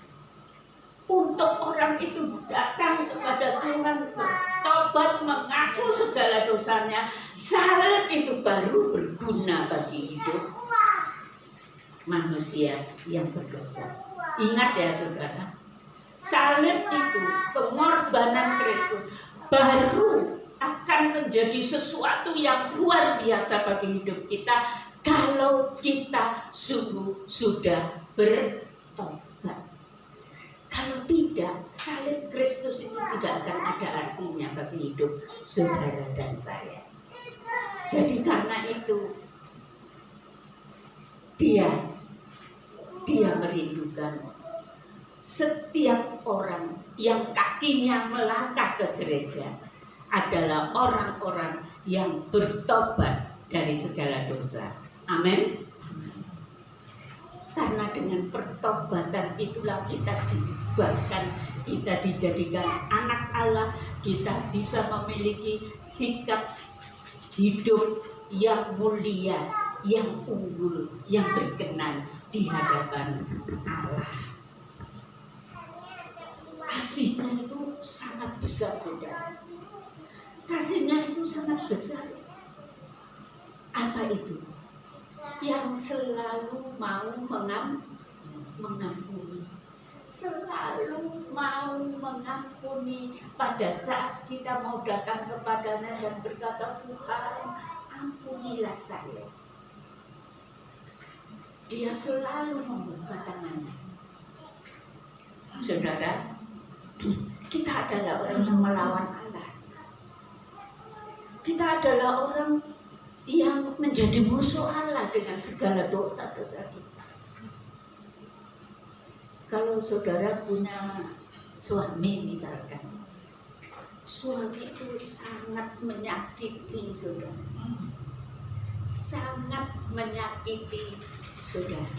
Speaker 4: untuk orang itu datang kepada Tuhan, bertobat, mengaku segala dosanya. Salib itu baru berguna bagi hidup manusia yang berdosa. Ingat ya saudara, salib itu, pengorbanan Kristus, baru akan menjadi sesuatu yang luar biasa bagi hidup kita kalau kita sungguh sudah bertobat. Kalau tidak, salib Kristus itu tidak akan ada artinya bagi hidup saudara dan saya. Jadi karena itu dia merindukan setiap orang yang kakinya melangkah ke gereja adalah orang-orang yang bertobat dari segala dosa. Amin. Karena dengan pertobatan itulah kita diubahkan, kita dijadikan anak Allah, kita bisa memiliki sikap hidup yang mulia, yang unggul, yang berkenan di hadapan Allah. Kasihnya itu sangat besar, saudara. Kasihnya itu sangat besar. Apa itu? Yang selalu mau mengampuni, selalu mau mengampuni pada saat kita mau datang kepadanya dan berkata, Tuhan, ampunilah saya. Dia selalu membuka tangannya. Saudara, kita adalah orang yang melawan Allah. Kita adalah orang yang menjadi musuh Allah dengan segala dosa-dosa kita. Kalau saudara punya suami misalkan, suami itu sangat menyakiti saudara, sangat menyakiti saudara.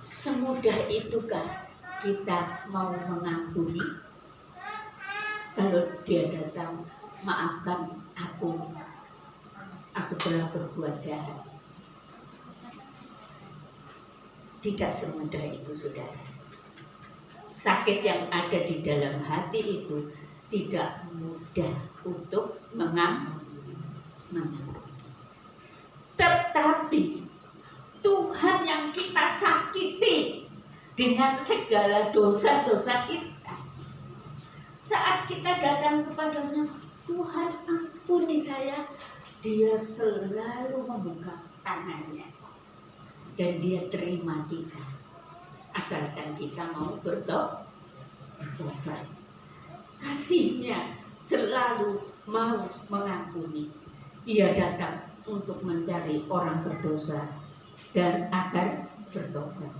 Speaker 4: Semudah itukah kita mau mengampuni? Kalau dia datang, maafkan aku telah berbuat jahat. Tidak semudah itu, saudara. Sakit yang ada di dalam hati itu tidak mudah untuk mengampuni. Tetapi Tuhan yang kita sakiti dengan segala dosa-dosa kita, saat kita datang kepadanya, Tuhan ampuni saya, dia selalu membuka tangannya dan dia terima kita, asalkan kita mau bertobat. Kasihnya selalu mau mengampuni. Ia datang untuk mencari orang berdosa dan agar bertobat.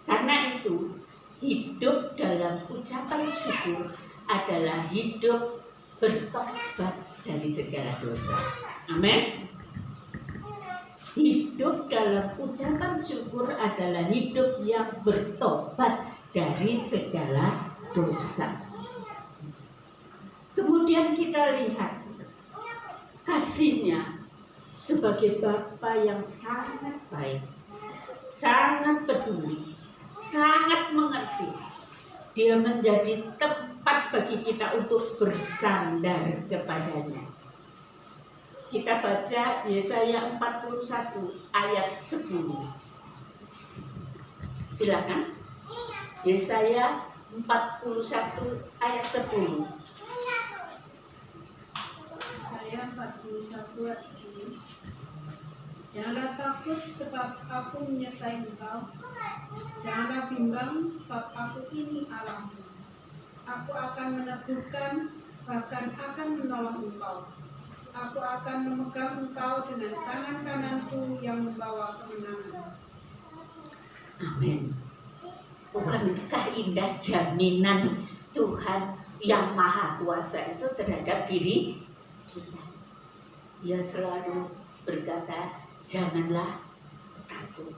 Speaker 4: Karena itu, hidup dalam ucapan syukur adalah hidup bertobat dari segala dosa. Amin. Hidup dalam ucapan syukur adalah hidup yang bertobat dari segala dosa. Kemudian kita lihat kasihnya sebagai Bapa yang sangat baik, sangat peduli, sangat mengerti. Dia menjadi tempat bagi kita untuk bersandar kepadanya. Kita baca Yesaya 41 ayat 10. Silakan. Yesaya 41 ayat 10.
Speaker 7: Yesaya 41 ayat 10. Janganlah takut sebab aku menyertai engkau. Janganlah bimbang sebab aku ini Allahmu. Aku akan meneguhkan, bahkan akan menolong engkau. Aku akan memegang engkau dengan tangan kananku yang membawa kemenangan.
Speaker 4: Amin. Bukankah indah jaminan Tuhan yang Maha Kuasa itu terhadap diri kita? Dia selalu berkata, janganlah takut.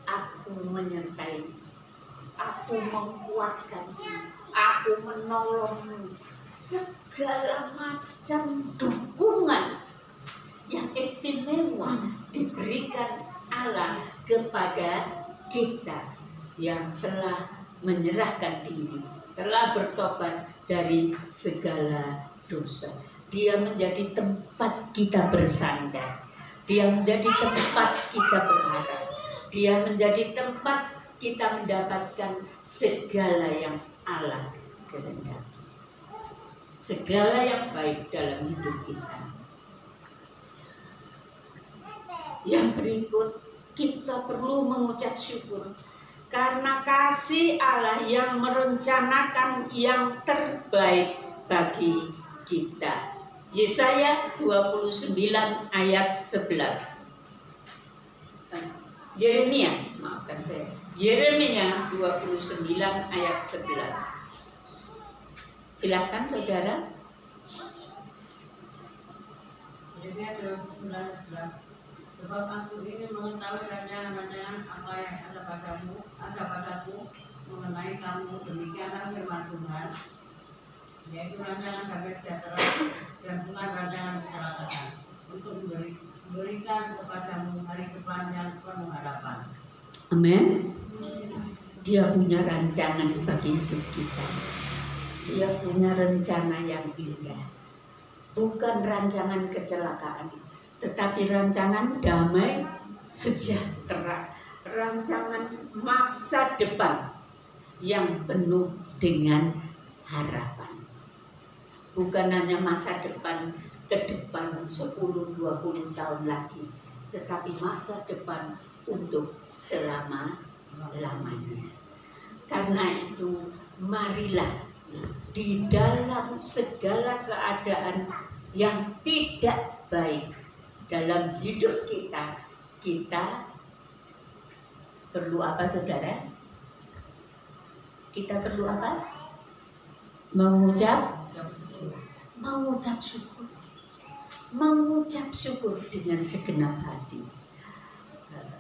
Speaker 4: Aku menyertai, aku menguatkanmu, aku menolongmu. Segala macam dukungan yang istimewa diberikan Allah kepada kita yang telah menyerahkan diri, telah bertobat dari segala dosa. Dia menjadi tempat kita bersandar. Dia menjadi tempat kita berharap. Dia menjadi tempat kita mendapatkan segala yang Allah kehendaki. Segala yang baik dalam hidup kita. Yang berikut, kita perlu mengucap syukur karena kasih Allah yang merencanakan yang terbaik bagi kita. Yesaya 29 ayat 11. Yeremia 29 ayat 11. Silakan saudara.
Speaker 8: Yeremia 29. Sebab aku ini mengetahui rancangan-rancangan apa yang ada padaku mengenai kamu, demikianlah firman Tuhan, yaitu rancangan damai sejahtera dan bukan rancangan kecelakaan, untuk memberikan kepadamu hari depan yang penuh harapan.
Speaker 4: Amin. Dia punya rancangan bagi hidup kita. Dia punya rencana yang indah. Bukan rancangan kecelakaan, tetapi rancangan damai sejahtera, rancangan masa depan yang penuh dengan harapan. Bukan hanya masa depan ke depan 10-20 tahun lagi, tetapi masa depan untuk selama-lamanya. Karena itu, marilah di dalam segala keadaan yang tidak baik dalam hidup kita, kita perlu apa, saudara? Kita perlu apa? Mengucap syukur. Mengucap syukur dengan segenap hati.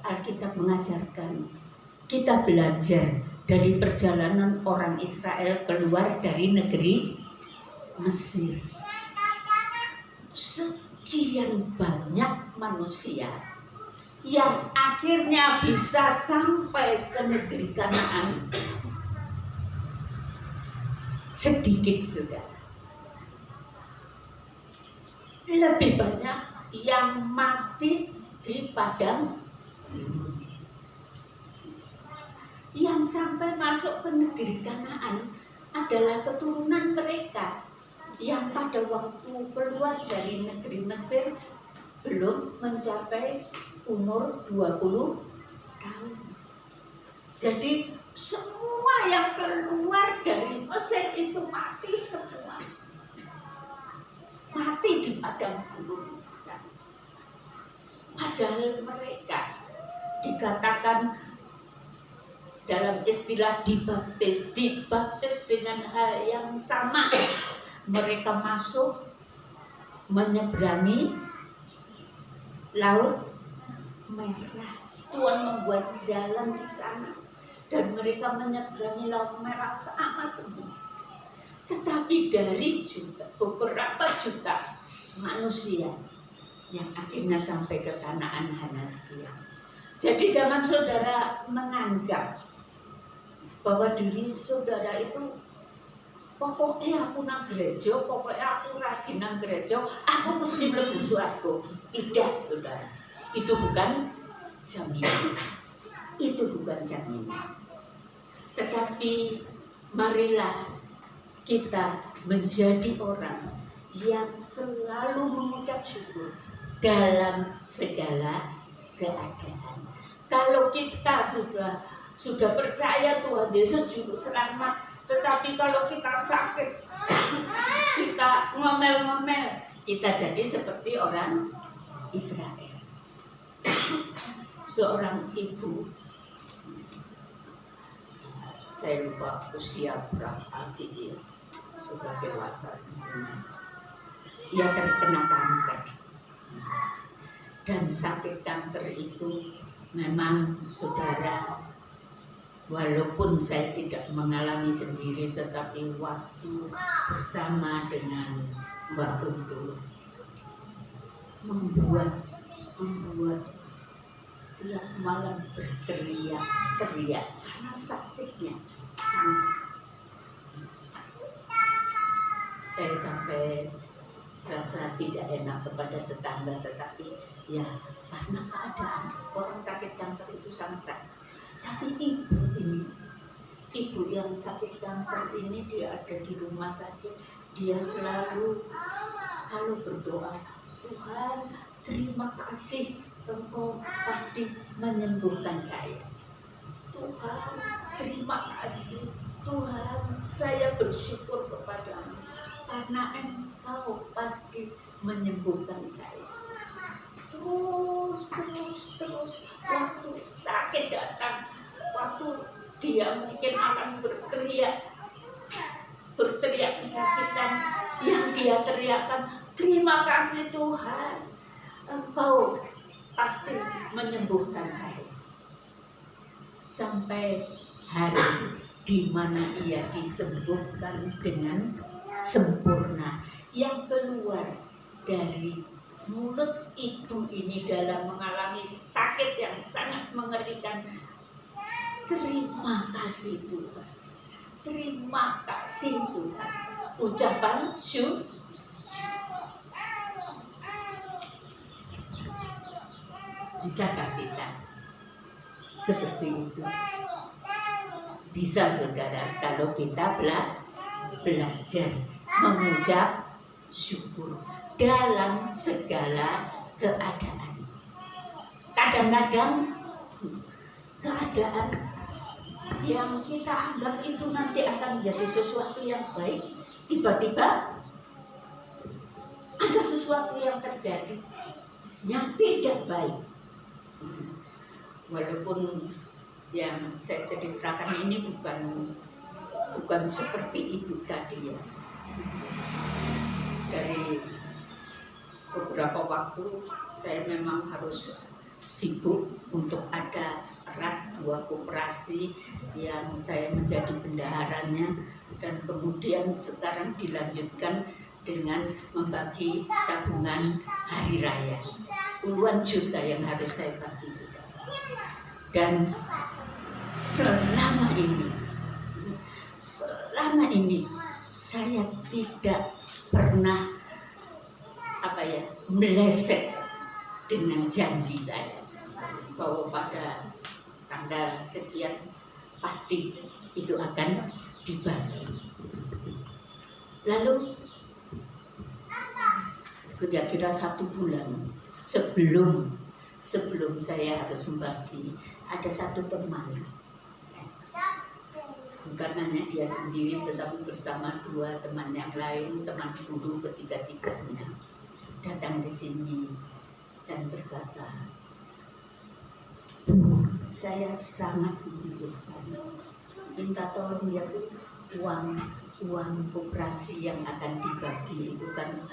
Speaker 4: Alkitab mengajarkan kita belajar dari perjalanan orang Israel keluar dari negeri Mesir. Sekian banyak manusia yang akhirnya bisa sampai ke negeri Kanaan. Sedikit sudah. Lebih banyak yang mati di padang. Yang sampai masuk ke negeri Kanaan adalah keturunan mereka yang pada waktu keluar dari negeri Mesir belum mencapai umur 20 tahun. Jadi semua yang keluar dari Mesir itu mati semua. Mati di padang gurun. Padahal mereka dikatakan dalam istilah dibaptis dengan hal yang sama. Mereka masuk menyeberangi Laut Merah. Tuhan membuat jalan di sana dan mereka menyeberangi Laut Merah sama semua. Tetapi dari beberapa juta manusia yang akhirnya sampai ke Kanaan hanya sekian. Jadi jangan saudara menganggap bahwa diri saudara itu pokoknya aku nang gereja, pokoknya aku rajin nang gereja, aku mesti mlebu swarga. Tidak, saudara. Itu bukan jaminan. Itu bukan jaminan. Tetapi marilah kita menjadi orang yang selalu mengucap syukur dalam segala keadaan. Kalau kita sudah percaya Tuhan Yesus juru selamat, tetapi kalau kita sakit, kita ngomel-ngomel, kita jadi seperti orang Israel. Seorang ibu, saya lupa usia berapa dia, sudah dewasa, ia terkena kanker. Dan sakit kanker itu memang saudara, walaupun saya tidak mengalami sendiri, tetapi waktu bersama dengan Mbak Untul membuat tiap malam berteriak-teriak karena sakitnya Saya sampai rasa tidak enak kepada tetangga, tetapi ya karena keadaan orang sakit kanker itu sangat sakit. Tapi ibu yang sakit kanker ini, dia ada di rumah sakit, dia selalu kalau berdoa, Tuhan terima kasih Engkau pasti menyembuhkan saya. Tuhan terima kasih, Tuhan saya bersyukur kepadamu karena Engkau pasti menyembuhkan saya. Terus waktu sakit datang, waktu dia mungkin akan berteriak kesakitan, yang dia teriakkan, terima kasih Tuhan, Engkau pasti menyembuhkan saya. Sampai hari di mana ia disembuhkan dengan sempurna, yang keluar dari mulut ibu ini dalam mengalami sakit yang sangat mengerikan, terima kasih Tuhan, terima kasih Tuhan. Ucapan syukur. Bisakah kita seperti itu? Bisa saudara, kalau kita belajar mengucap syukur dalam segala keadaan. Kadang-kadang keadaan yang kita anggap itu nanti akan menjadi sesuatu yang baik, tiba-tiba ada sesuatu yang terjadi yang tidak baik. Walaupun yang saya ceritakan ini bukan seperti itu tadi ya. Dari beberapa waktu saya memang harus sibuk untuk ada erat dua koperasi yang saya menjadi bendaharanya, dan kemudian sekarang dilanjutkan dengan membagi tabungan hari raya. Puluhan juta yang harus saya bagi. Dan selama ini saya tidak pernah meleset dengan janji saya bahwa pada tanggal sekian pasti itu akan dibagi. Lalu kira-kira 1 bulan sebelum saya harus membagi, ada satu teman, bukan hanya dia sendiri tetapi bersama 2 teman yang lain, teman guru ketiga-tiganya, datang ke sini dan berkata, Bu, saya sangat membutuhkan, minta tolong ya Bu, uang koperasi yang akan dibagi itu kan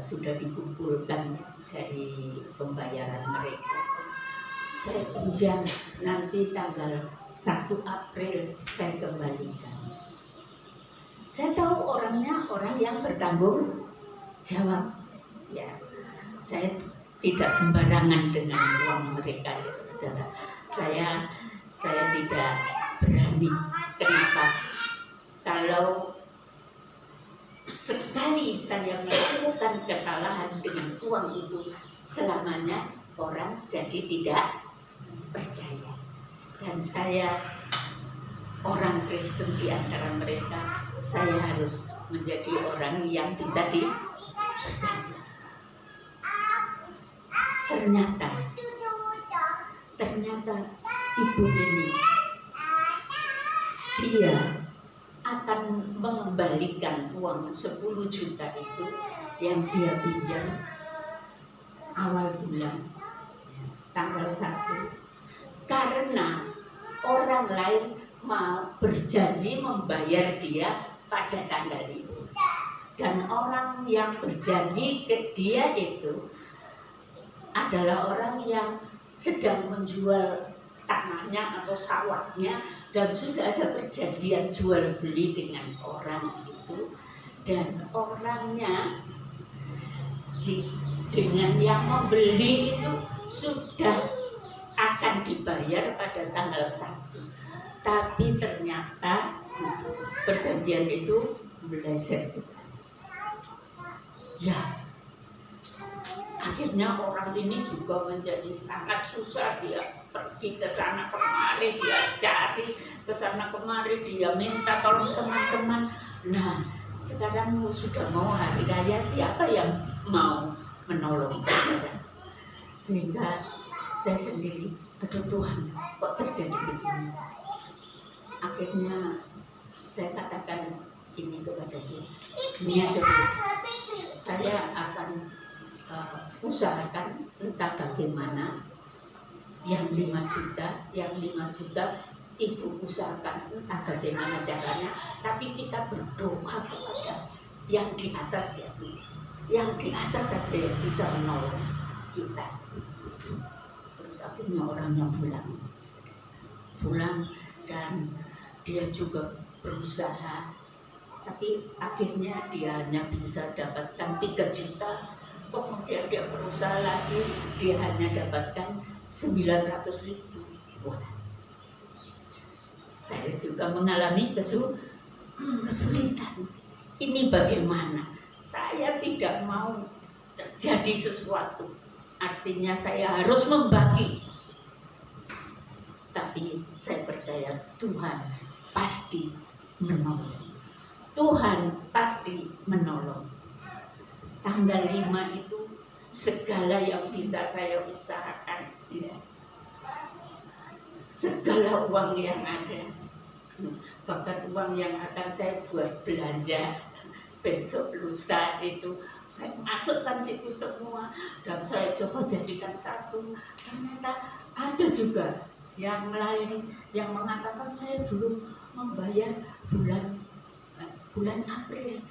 Speaker 4: sudah dikumpulkan dari pembayaran mereka. Saya pinjam, nanti tanggal 1 April saya kembalikan. Saya tahu orangnya orang yang bertanggung jawab. Ya, saya tidak sembarangan dengan uang mereka ya, saudara. Saya tidak berani. Kenapa? Kalau sekali saya melakukan kesalahan dengan uang itu, selamanya orang jadi tidak percaya. Dan saya orang Kristen di antara mereka, saya harus menjadi orang yang bisa dipercaya. Ternyata ibu ini, dia akan mengembalikan uang 10 juta itu yang dia pinjam awal bulan tanggal 1, karena orang lain mau berjanji membayar dia pada tanggal itu, dan orang yang berjanji ke dia itu adalah orang yang sedang menjual tanahnya atau sawahnya, dan sudah ada perjanjian jual beli dengan orang itu, dan orangnya dengan yang membeli itu sudah akan dibayar pada tanggal 1. Tapi ternyata perjanjian itu meleset. Ya, akhirnya orang ini juga menjadi sangat susah. Dia pergi ke sana kemari, dia cari ke sana kemari, dia minta tolong teman-teman. Nah, sekarang sudah mau hari raya, siapa yang mau menolong saudara? Sehingga saya sendiri, aduh Tuhan, kok terjadi begini? Akhirnya saya katakan ini kepada dia, ini aja Bu, saya akan usahakan entah bagaimana yang 5 juta Ibu usahakan entah bagaimana caranya, tapi kita berdoa kepada yang di atas ya Bu, yang di atas saja yang bisa menolong kita. Terus akhirnya orangnya pulang dan dia juga berusaha, tapi akhirnya dia hanya bisa dapatkan 3 juta. Kemudian dia berusaha lagi, dia hanya dapatkan 900.000. Wah, saya juga mengalami kesulitan. Ini bagaimana? Saya tidak mau terjadi sesuatu, artinya saya harus membagi. Tapi saya percaya Tuhan pasti menolong. Tuhan pasti menolong. Tanggal 5 itu segala yang bisa saya usahakan, ya. Segala uang yang ada, bahkan uang yang akan saya buat belanja besok lusa itu saya masukkan situ semua dan saya coba jadikan satu. Ternyata ada juga yang lain yang mengatakan saya belum membayar bulan April,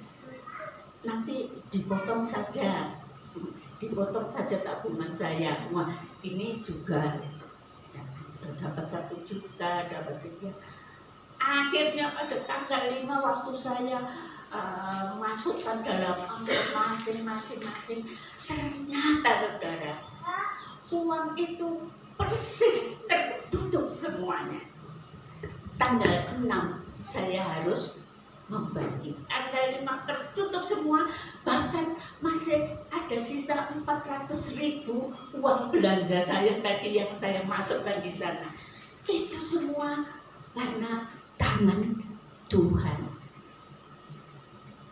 Speaker 4: nanti dipotong saja tabungan saya. Wah, ini juga ya, dapat 1 juta, dapat sekian. Akhirnya pada tanggal 5 waktu saya masukkan dalam amplop masing-masing, ternyata saudara, uang itu persis tertutup semuanya. Tanggal 6 saya harus membagi, tanggal 5 tertutup semua, bahkan masih ada sisa 400.000 uang belanja saya tadi yang saya masukkan di sana. Itu semua karena tangan Tuhan.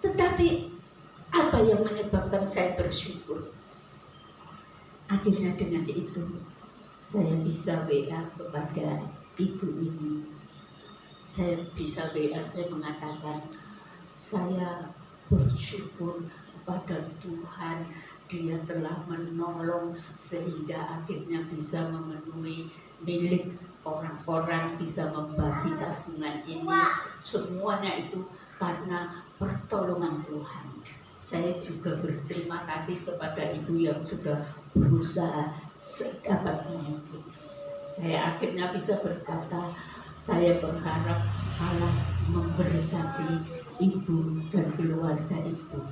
Speaker 4: Tetapi apa yang menyebabkan saya bersyukur? Akhirnya dengan itu saya bisa WA kepada ibu ini. Saya bisa WA, saya mengatakan saya bersyukur kepada Tuhan, Dia telah menolong sehingga akhirnya bisa memenuhi milik orang-orang, bisa membagi tabungan ini. Semuanya itu karena pertolongan Tuhan. Saya juga berterima kasih kepada ibu yang sudah berusaha sedapat mungkin. Saya akhirnya bisa berkata, saya berharap Allah memberkati ibu dan keluarga ibu.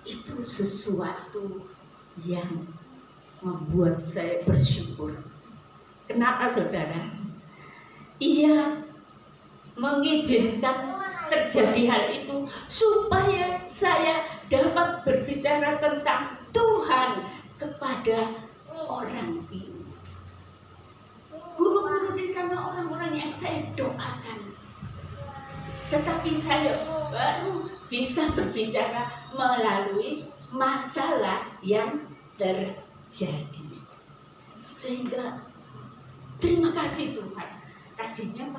Speaker 4: Itu sesuatu yang membuat saya bersyukur. Kenapa saudara? Ia mengizinkan terjadi hal itu supaya saya dapat berbicara tentang Tuhan kepada orang ini. Guru-guru di sana orang-orang yang saya doakan, tetapi saya baru bisa berbicara melalui masalah yang terjadi. Sehingga terima kasih Tuhan. Tadinya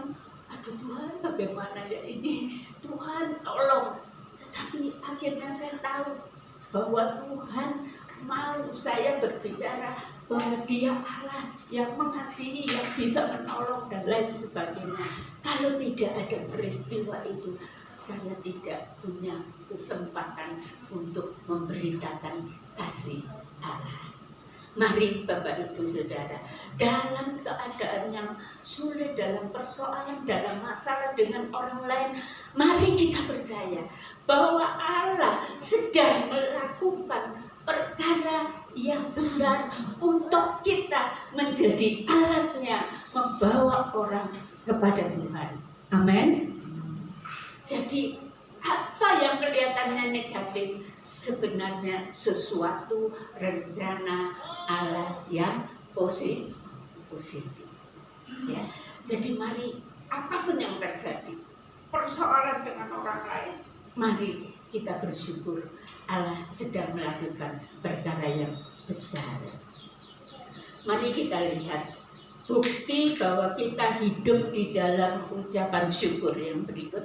Speaker 4: aduh Tuhan, bagaimana ya ini, Tuhan tolong. Tetapi akhirnya saya tahu bahwa Tuhan mau saya berbicara bahwa Dia Allah yang mengasihi, yang bisa menolong dan lain sebagainya. Kalau tidak ada peristiwa itu, saya tidak punya kesempatan untuk memberitakan kasih Allah. Mari Bapak Ibu Saudara, dalam keadaan yang sulit, dalam persoalan, dalam masalah dengan orang lain, mari kita percaya bahwa Allah sedang melakukan perkara yang besar untuk kita menjadi alatnya membawa orang kepada Tuhan. Amin. Jadi apa yang kelihatannya negatif sebenarnya sesuatu rencana Allah yang positif. Ya. Jadi mari apapun yang terjadi, persoalan dengan orang lain, mari kita bersyukur Allah sedang melakukan perkara yang besar. Mari kita lihat bukti bahwa kita hidup di dalam ucapan syukur yang berikut.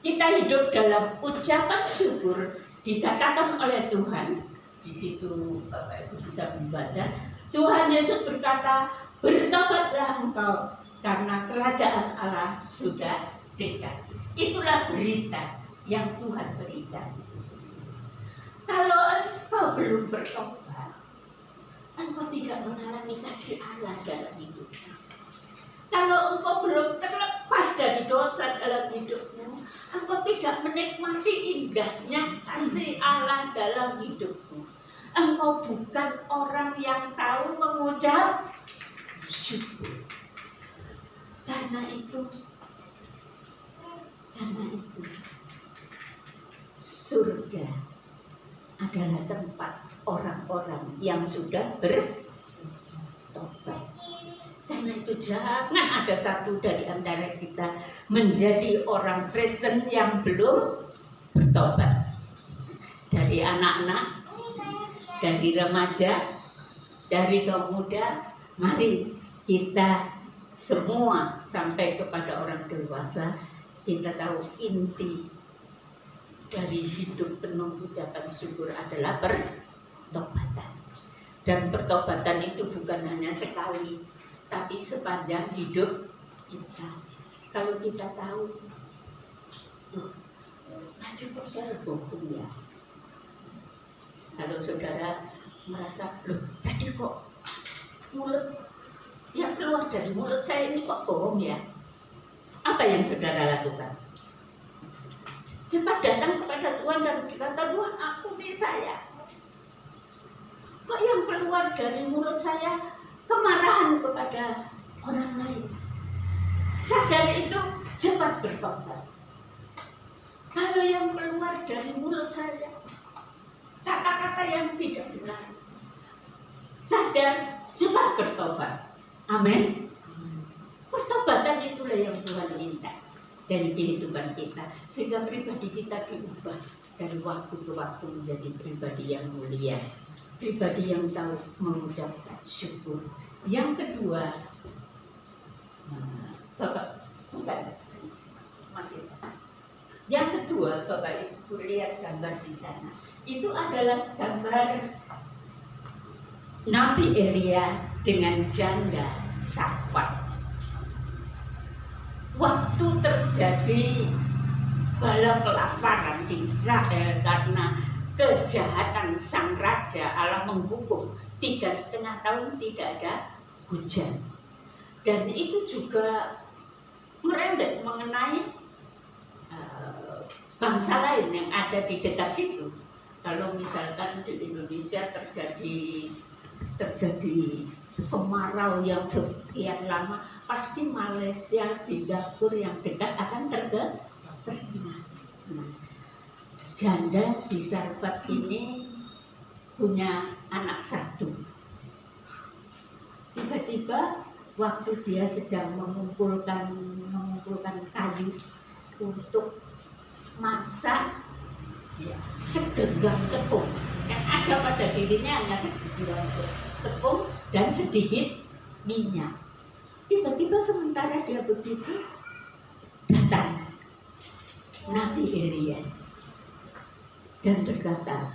Speaker 4: Kita hidup dalam ucapan syukur dikatakan oleh Tuhan. Di situ Bapak Ibu bisa membaca. Tuhan Yesus berkata, bertobatlah engkau karena kerajaan Allah sudah dekat. Itulah berita yang Tuhan berikan. Kalau engkau belum bertobat, engkau tidak mengalami kasih Allah dalam hidupmu. Kalau engkau belum terlepas dari dosa dalam hidupmu, engkau tidak menikmati indahnya kasih Allah dalam hidupmu. Engkau bukan orang yang tahu mengucap syukur. Karena itu surga adalah tempat orang-orang yang sudah bertobat. Karena itu jangan ada satu dari antara kita menjadi orang Kristen yang belum bertobat. Dari anak-anak, dari remaja, dari kaum muda, mari kita semua sampai kepada orang dewasa, kita tahu inti dari hidup penuh ucapan syukur adalah pertobatan. Dan pertobatan itu bukan hanya sekali, tapi sepanjang hidup kita. Kalau kita tahu, tadi kok saya bohong ya. Kalau saudara merasa, loh tadi kok mulut yang keluar dari mulut saya ini kok bohong ya. Apa yang saudara lakukan? Cepat datang kepada Tuhan dan berkata, Tuhan ampuni saya. Kok yang keluar dari mulut saya kemarahan kepada orang lain. Sadar itu, cepat bertobat. Kalau yang keluar dari mulut saya kata-kata yang tidak benar, sadar, cepat bertobat. Amin. Pertobatan itulah yang Tuhan minta dari kehidupan kita, sehingga pribadi kita diubah dari waktu ke waktu menjadi pribadi yang mulia, pribadi yang tahu mengucapkan syukur. Yang kedua, Bapak, bukan, masih. Yang kedua, Bapak Ibu lihat gambar di sana. Itu adalah gambar Nabi Elia dengan janda Safat. Waktu terjadi bala kelaparan di Israel karena kejahatan sang raja, Allah menghukum 3,5 tahun tidak ada hujan. Dan itu juga merembet mengenai bangsa lain yang ada di dekat situ. Kalau misalkan di Indonesia terjadi kemarau yang sekian lama, pasti Malaysia, Singapura yang dekat akan terkena. Nah, janda di Sarfat ini punya anak satu. Tiba-tiba waktu dia sedang mengumpulkan kayu untuk masak, segenggam tepung yang ada pada dirinya hanya segenggam tepung dan sedikit minyak. Tiba-tiba sementara dia begitu, datang Nabi Elia dan berkata,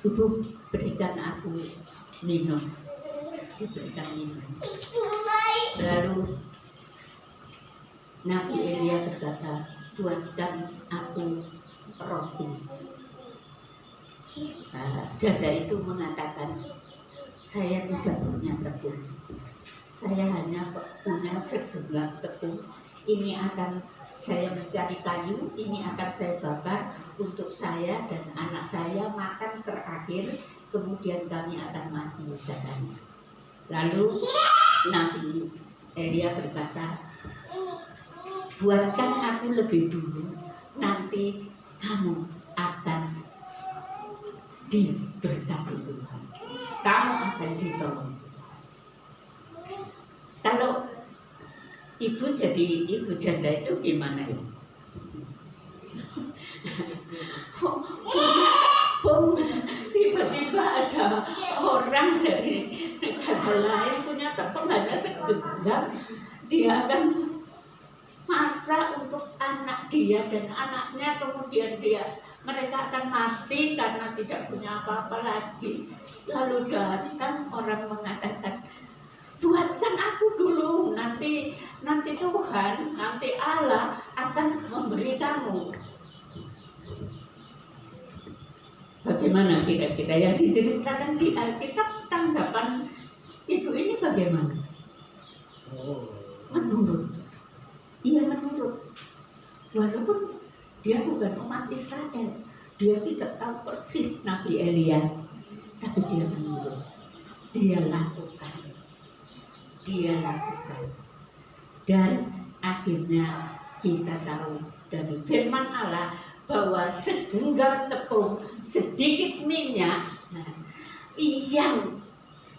Speaker 4: Ibu berikan aku minum. Diberikan minum. Lalu Nabi Elia berkata, buatkan aku roti. Janda itu mengatakan, saya tidak punya tepung, saya hanya punya segenggam tepung. Ini akan saya mencari kayu, ini akan saya bakar untuk saya dan anak saya makan terakhir, kemudian kami akan mati, katanya. Lalu Nabi Elia berkata, buatkan aku lebih dulu, nanti kamu akan diberkati Tuhan, kamu akan ditolong. Kalau ibu jadi ibu janda itu gimana ya? Tiba-tiba ada orang dari negara lain punya tetangga segenggam, dia akan masak untuk anak dia dan anaknya, kemudian mereka akan mati karena tidak punya apa-apa lagi. Lalu datang orang mengatakan, buatkan aku dulu, nanti Tuhan, nanti Allah akan memberi kamu. Bagaimana kira-kira yang diceritakan di Alkitab, tanggapan ibu ini bagaimana? Menurut, walaupun dia bukan umat Israel, dia tidak tahu persis Nabi Elia, tapi dia menurut, dia lakukan, dan akhirnya kita tahu dari firman Allah bahwa segenggam tepung, sedikit minyak yang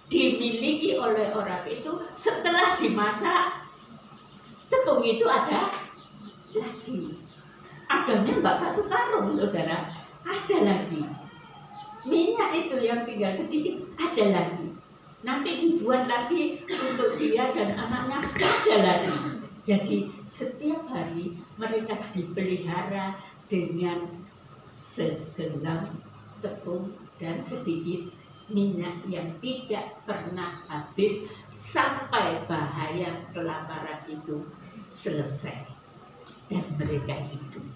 Speaker 4: dimiliki oleh orang itu setelah dimasak, tepung itu ada lagi. Adanya enggak satu karung, saudara, ada lagi. Minyak itu yang tinggal sedikit, ada lagi. Nanti dibuat lagi untuk dia dan anaknya, ada lagi. Jadi setiap hari mereka dipelihara dengan segenggam tepung dan sedikit minyak yang tidak pernah habis sampai bahaya kelaparan itu selesai dan mereka hidup.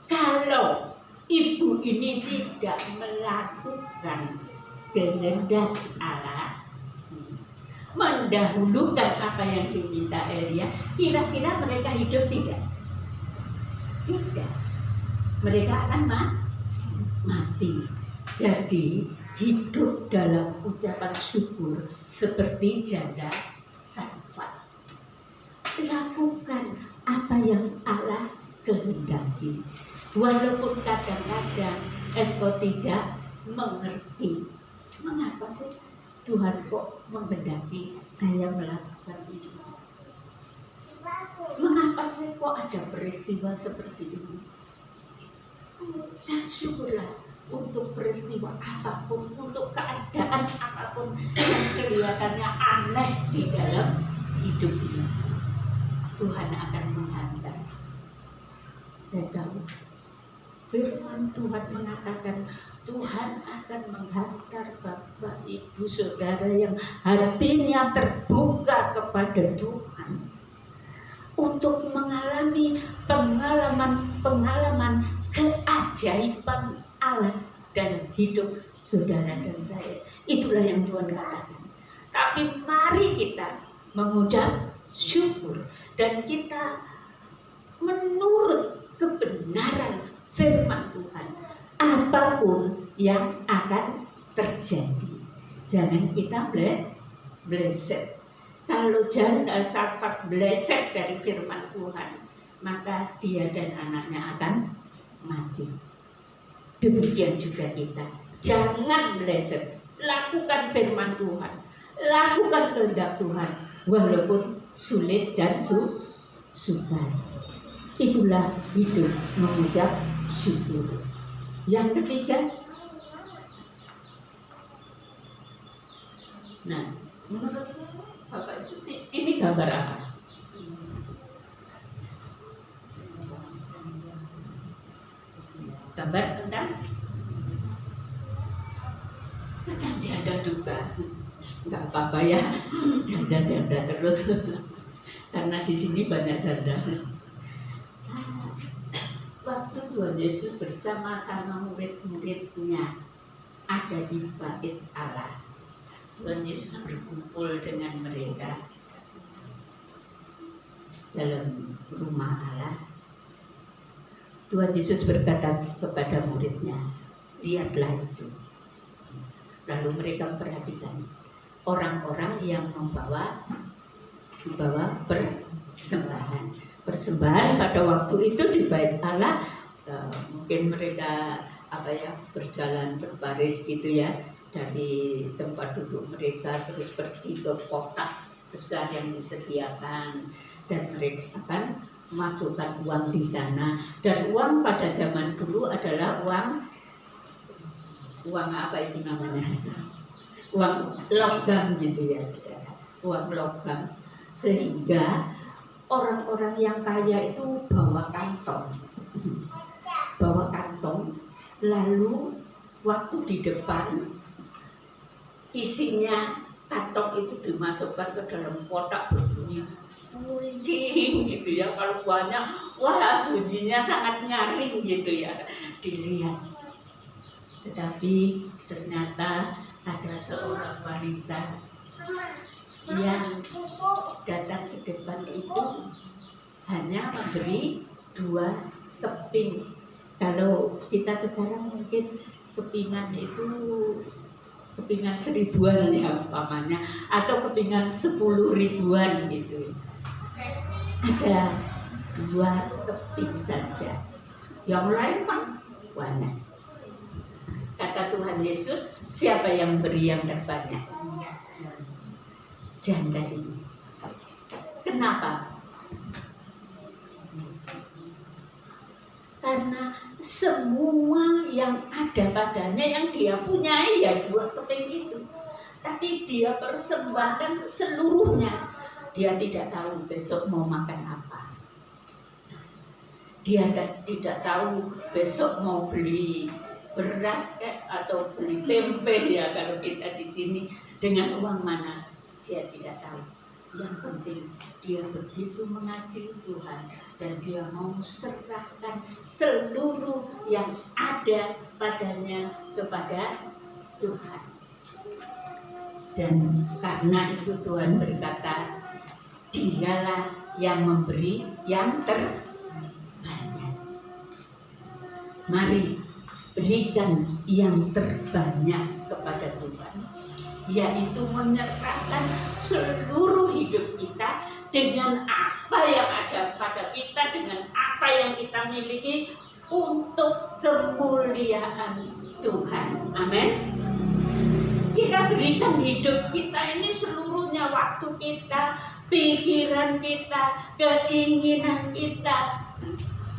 Speaker 4: Kalau ibu ini tidak melakukan kehendak Allah, mendahulukan apa yang diminta Elia, kira-kira mereka hidup tidak? Tidak, mereka akan mati. Jadi hidup dalam ucapan syukur seperti janda Sarfat. Lakukan apa yang Allah kehendaki, walaupun kadang-kadang engkau tidak mengerti. Mengapa sih Tuhan kok menghendaki saya melakukan ini? Mengapa sih kok ada peristiwa seperti ini? Jangan syukurlah untuk peristiwa apapun, untuk keadaan apapun yang kelihatannya aneh di dalam hidup ini. Tuhan akan menghantar. Saya tahu firman Tuhan mengatakan Tuhan akan menghantar Bapak, Ibu, Saudara yang hatinya terbuka kepada Tuhan untuk mengalami pengalaman keajaiban Allah dalam hidup saudara dan saya. Itulah yang Tuhan katakan. Tapi mari kita mengucap syukur dan kita menurut kebenaran firman Tuhan apapun yang akan terjadi. Jangan kita bleset. Kalau janda Sarfat bleset dari firman Tuhan, maka dia dan anaknya akan mati. Demikian juga kita. Jangan bleset. Lakukan firman Tuhan. Lakukan kehendak Tuhan. Walaupun sulit dan sukar. Itulah hidup mengucap syukur. Yang ketiga, nah, menurut Bapak itu ini gambar apa? Gambar tentang janda juga. Enggak apa-apa ya, janda-janda terus. Karena di sini banyak janda. Waktu Tuhan Yesus bersama-sama murid-muridnya ada di bait Allah, Tuhan Yesus berkumpul dengan mereka dalam rumah Allah. Tuhan Yesus berkata kepada muridnya, lihatlah itu. Lalu mereka perhatikan, orang-orang yang membawa persembahan. Persembahan pada waktu itu di Bait Allah, mungkin mereka berjalan berbaris gitu ya, dari tempat duduk mereka terus pergi ke kotak besar yang disediakan, dan mereka akan masukkan uang di sana. Dan uang pada zaman dulu adalah uang apa itu namanya, uang logam gitu ya, uang logam, sehingga orang-orang yang kaya itu bawa kantong, lalu waktu di depan isinya kantong itu dimasukkan ke dalam kotak berbunyi kuncing gitu ya. Kalau banyak, wah bunyinya sangat nyaring gitu ya dilihat. Tetapi ternyata ada seorang wanita yang datang ke depan itu hanya memberi 2 keping. Kalau kita sekarang mungkin kepingan itu kepingan 1000-an ya umpamanya, atau kepingan 10 ribuan gitu. Ada 2 keping saja, yang lain kan banyak. Kata Tuhan Yesus, siapa yang beri yang terbanyak? Janda ini. Kenapa? Karena semua yang ada padanya yang dia punyai ya 2 keping itu, tapi dia persembahkan seluruhnya. Dia tidak tahu besok mau makan apa. Dia tidak tahu besok mau beli beras atau beli tempe ya, kalau kita di sini dengan uang mana dia tidak tahu. Yang penting dia begitu mengasihi Tuhan dan dia mau serahkan seluruh yang ada padanya kepada Tuhan. Dan karena itu Tuhan berkata, dialah yang memberi yang terbanyak. Mari berikan yang terbanyak kepada Tuhan, yaitu menyerahkan seluruh hidup kita dengan apa yang ada pada kita, dengan apa yang kita miliki untuk kemuliaan Tuhan. Amin. Kita berikan hidup kita ini seluruhnya, waktu kita, pikiran kita, keinginan kita,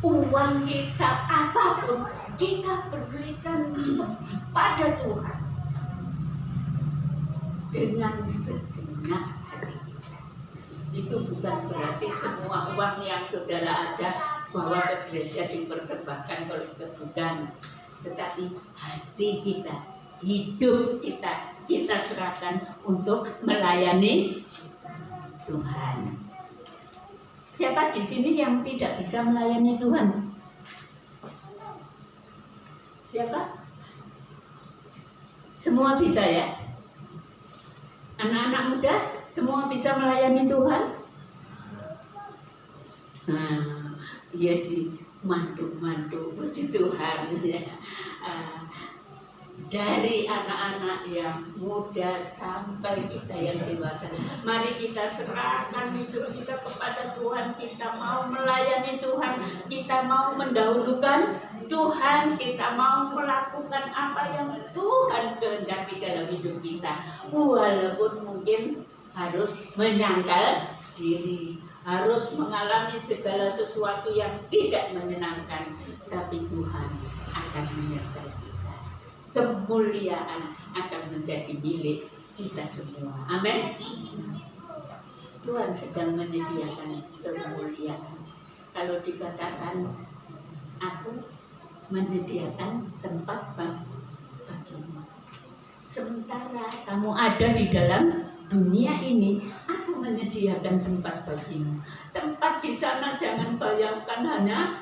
Speaker 4: uang kita, apapun kita berikan pada Tuhan dengan segenap hati kita. Itu bukan berarti semua uang yang saudara ada bawa ke gereja dipersembahkan, kalau itu bukan. Tetapi hati kita, hidup kita, kita serahkan untuk melayani Tuhan. Siapa di sini yang tidak bisa melayani Tuhan? Siapa? Semua bisa ya? Anak-anak muda semua bisa melayani Tuhan? Nah, iya sih, mantu-mantu, puji Tuhan ya. Dari anak-anak yang muda sampai kita yang dewasa, mari kita serahkan hidup kita kepada Tuhan. Kita mau melayani Tuhan, kita mau mendahulukan Tuhan, kita mau melakukan apa yang Tuhan kehendaki dalam hidup kita, walaupun mungkin harus menyangkal diri, harus mengalami segala sesuatu yang tidak menyenangkan, tapi Tuhan akan menyertai kita. Kemuliaan akan menjadi milik kita semua. Amin. Tuhan sedang menyediakan kemuliaan. Kalau dikatakan aku menyediakan tempat bagimu, sementara kamu ada di dalam dunia ini, aku menyediakan tempat bagimu. Tempat di sana jangan bayangkan hanya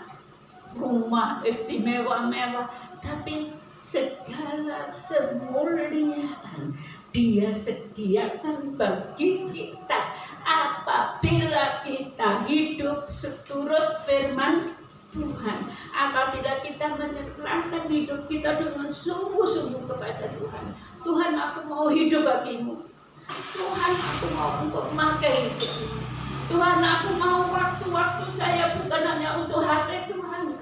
Speaker 4: rumah istimewa-mewah, tapi segala kemuliaan Dia sediakan bagi kita apabila kita hidup seturut firman Tuhan, apabila kita menyerahkan hidup kita dengan sungguh-sungguh kepada Tuhan. Tuhan, aku mau hidup bagimu, Tuhan, aku mau Engkau pakai itu. Tuhan, aku mau waktu-waktu saya bukan hanya untuk HP Tuhan.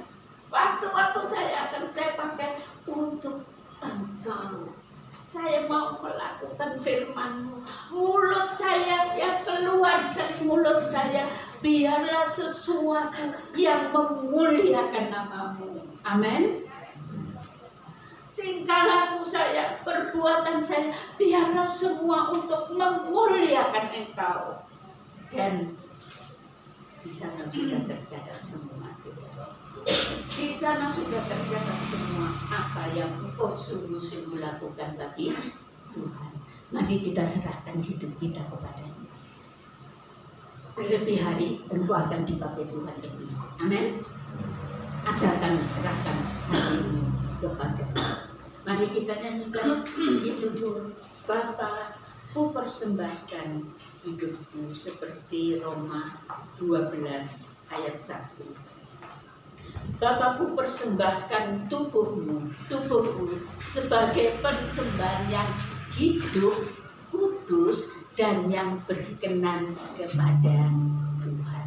Speaker 4: Waktu-waktu saya akan saya pakai untuk Engkau. Saya mau melakukan firman-Mu. Mulut saya, yang keluar dari mulut saya, biarlah sesuatu yang memuliakan nama-Mu. Amin. Tingkah laku saya, perbuatan saya, biarlah semua untuk memuliakan Engkau. Dan di sana sudah tercatat semua, saudara. Di sana sudah tercatat semua apa yang Engkau sungguh-sungguh lakukan bagi Tuhan. Mari kita serahkan hidup kita kepada-Nya. Lebih hari Engkau akan dipakai Tuhan lebih. Amin. Asalkan serahkan hari ini kepada Tuhan. Mari kita nyanyikan itu dulu. Bapa, ku persembahkan hidupku seperti Roma 12 ayat 1. Bapakku persembahkan tubuhku sebagai persembahan yang hidup, kudus, dan yang berkenan kepada Tuhan.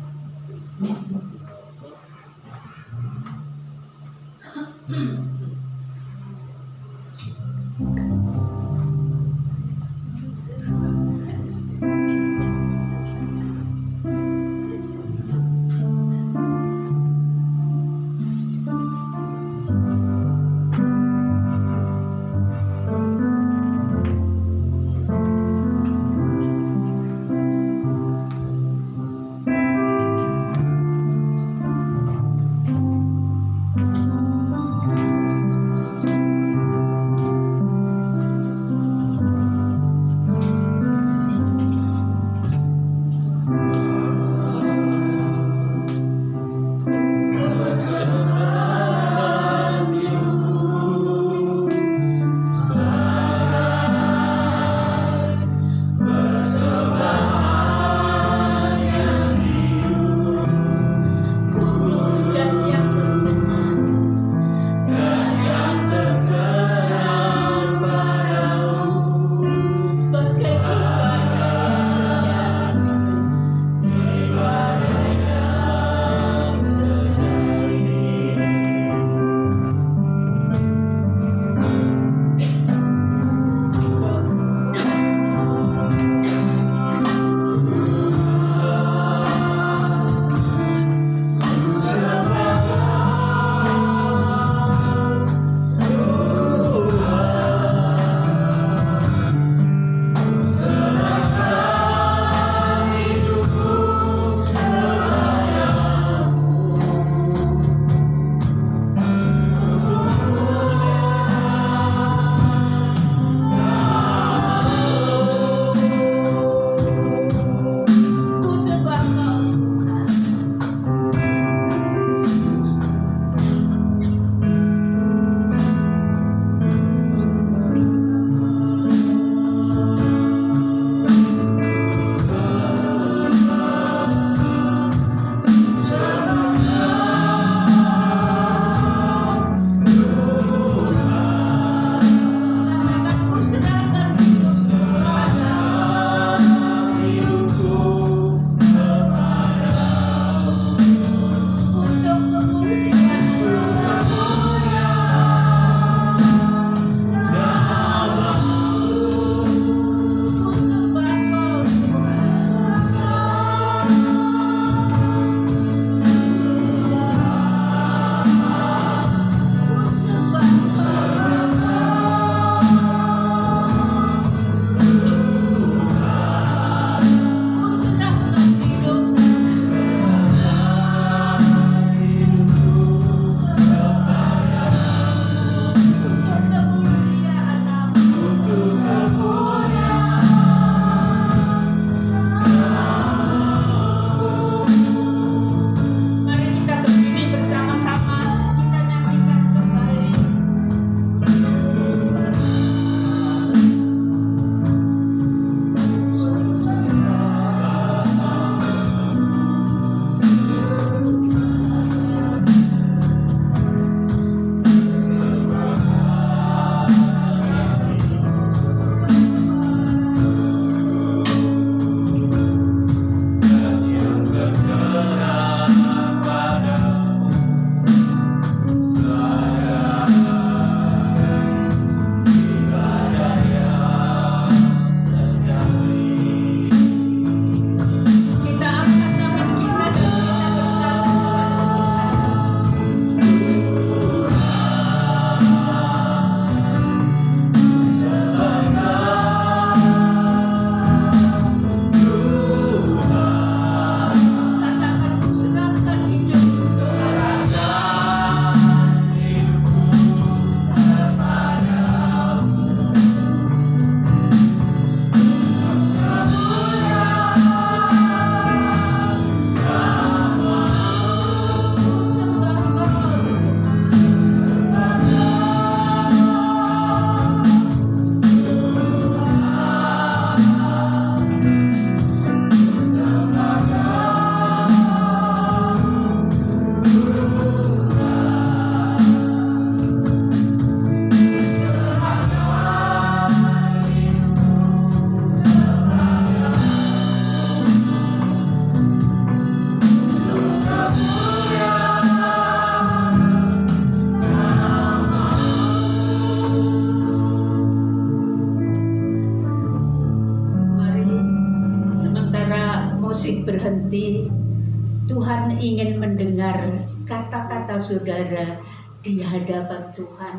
Speaker 4: ingin mendengar kata-kata saudara di hadapan Tuhan.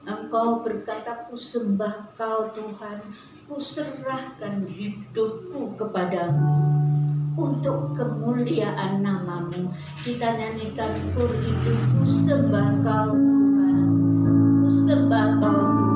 Speaker 4: Engkau berkata, ku sembah Kau Tuhan, ku serahkan hidupku kepadamu untuk kemuliaan nama-Mu. Kita nyanyikan kur itu, ku sembah Kau Tuhan, ku sembah Kau Tuhan.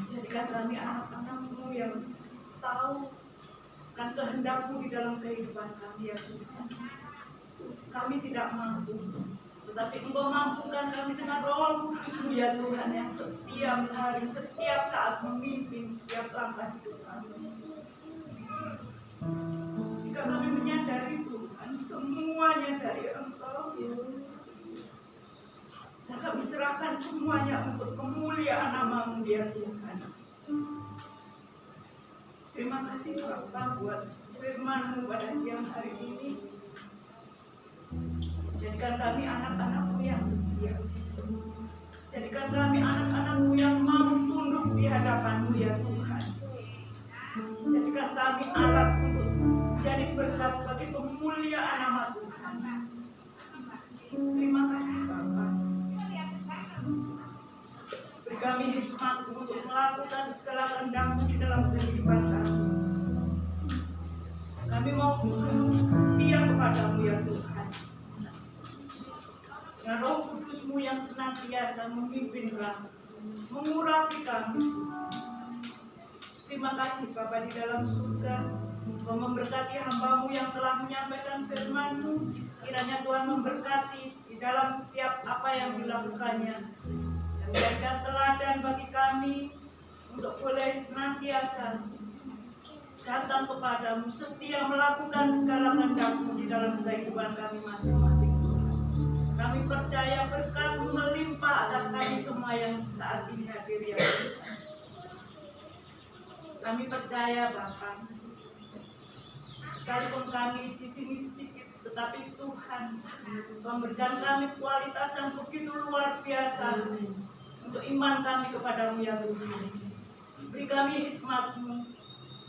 Speaker 7: Jadikan kami anak-anak-Mu yang tahu kan kehendak-Mu di dalam kehidupan kami ya Tuhan. Kami tidak mampu, tetapi Engkau mampukan kami dengan Roh Kudus-Mu ya Tuhan, yang setiap hari, setiap saat memimpin setiap langkah hidup kami.
Speaker 9: Jika kami menyadari Tuhan, semuanya dari Engkau, dan kami serahkan semuanya untuk kemuliaan nama-Mu ya Tuhan. Terima kasih Bapa buat firman-Mu pada siang hari ini. Jadikan kami anak-anak-Mu yang setia. Jadikan kami anak-anak-Mu yang mau tunduk di hadapan-Mu ya Tuhan. Jadikan kami alat untuk jadi berkat bagi kemuliaan nama Tuhan. Terima kasih Bapa. Beri kami hikmat untuk melakukan segala kehendak-Mu di dalam kehidupan kami. Kami mau tunduk setia kepada-Mu ya Tuhan. Dan Roh Kudus-Mu yang senantiasa memimpin kami, mengurapi kami. Terima kasih Bapa di dalam surga. Kau memberkati hamba-Mu yang telah menyampaikan firman-Mu. Kiranya Tuhan memberkati di dalam setiap apa yang dilakukannya. Dan memberikan teladan bagi kami untuk boleh senantiasa datang kepada-Mu, setia melakukan segala kehendak-Mu di dalam kehidupan kami masing-masing. Kami percaya berkat-Mu melimpah atas kami semua yang saat ini hadir ya Tuhan. Kami percaya Bapa, sekalipun kami di sini sedikit, tetapi Tuhan memberikan kami kualitas yang begitu luar biasa untuk iman kami kepada-Mu ya Tuhan. Beri kami hikmat-Mu,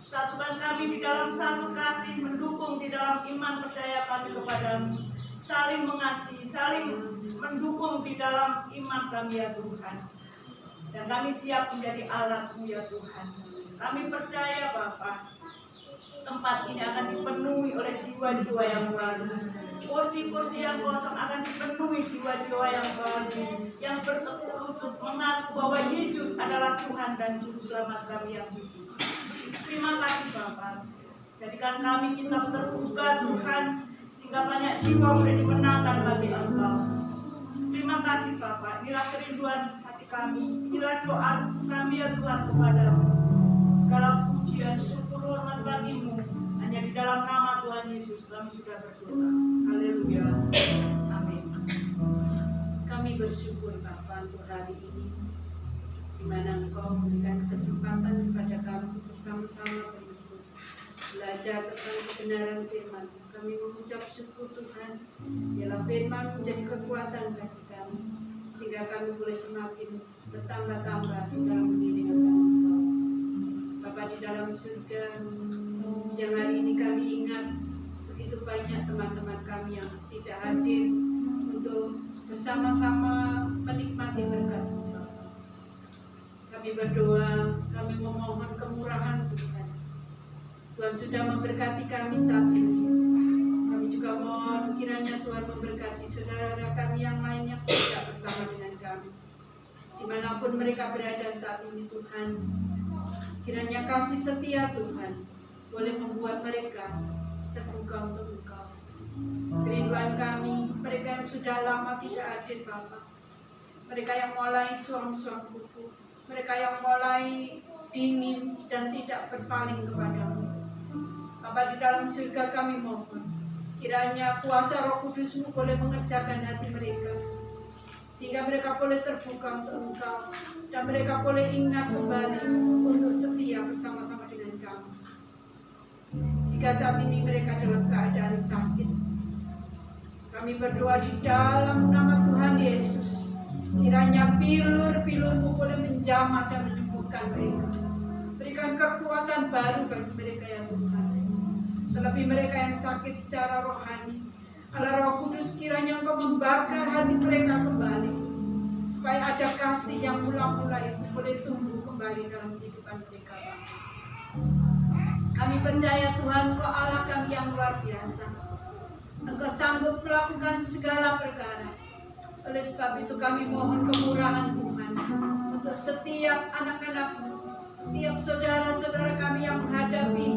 Speaker 9: satukan kami di dalam satu kasih, mendukung di dalam iman percaya kami kepada-Mu, saling mengasihi, saling mendukung di dalam iman kami ya Tuhan. Dan kami siap menjadi alat-Mu ya Tuhan. Kami percaya Bapa, tempat ini akan dipenuhi oleh jiwa-jiwa yang baru. Kursi-kursi yang kosong akan dipenuhi jiwa-jiwa yang baru, yang bertekuk lutut mengaku bahwa Yesus adalah Tuhan dan Juru Selamat kami yang hidup. Terima kasih Bapa. Jadikan kami kitab terbuka Tuhan, sehingga banyak jiwa boleh dimenangkan bagi Engkau. Terima kasih Bapa. Inilah kerinduan hati kami, inilah doa kami ya Tuhan kepada-Mu. Segala pujian, syukur, hormat bagi-Mu. Hanya di dalam nama Tuhan Yesus kami sudah berdoa. Haleluya. Amin.
Speaker 7: Kami bersyukur Bapa untuk hari ini, di mana Engkau memberikan kesempatan kepada kami bersama-sama berhidup, belajar tentang kebenaran firman. Kami mengucap syukur Tuhan, biarlah firman menjadi kekuatan bagi kami, sehingga kami boleh semakin bertambah-tambah di dalam pendidikan Engkau. Bapa di dalam surga, siang hari ini kami ingat begitu banyak teman-teman kami yang tidak hadir untuk bersama-sama menikmati berkat Tuhan. Kami berdoa, kami memohon kemurahan Tuhan. Tuhan sudah memberkati kami saat ini. Kami juga mohon kiranya Tuhan memberkati saudara kami yang lain yang tidak bersama dengan kami, dimanapun mereka berada saat ini Tuhan. Kiranya kasih setia Tuhan boleh membuat mereka terbuka untuk Engkau. Kerinduan kami, mereka yang sudah lama tidak hadir Bapa, mereka yang mulai suam-suam kuku, mereka yang mulai dingin dan tidak berpaling kepada-Mu. Bapa di dalam surga kami mohon, kiranya kuasa Roh Kudus-Mu boleh mengerjakan hati mereka, sehingga mereka boleh terbuka untuk Engkau, dan mereka boleh ingat kembali untuk setia bersama-sama dengan kami. Jika saat ini mereka dalam keadaan sakit, kami berdoa di dalam nama Tuhan Yesus, kiranya pilur-pilur-Mu boleh menjamah dan menyembuhkan mereka. Berikan kekuatan baru bagi mereka ya Tuhan. Terlebih mereka yang sakit secara rohani, Allah Roh Kudus kiranya Engkau membakar hati mereka kembali, supaya ada kasih yang mula-mula itu boleh tumbuh kembali dalam kehidupan mereka. Kami percaya Tuhan, Engkau Allah kami yang luar biasa. Engkau sanggup melakukan segala perkara. Oleh sebab itu kami mohon kemurahan Tuhan untuk setiap anak-anak-Mu, setiap saudara-saudara kami yang menghadapi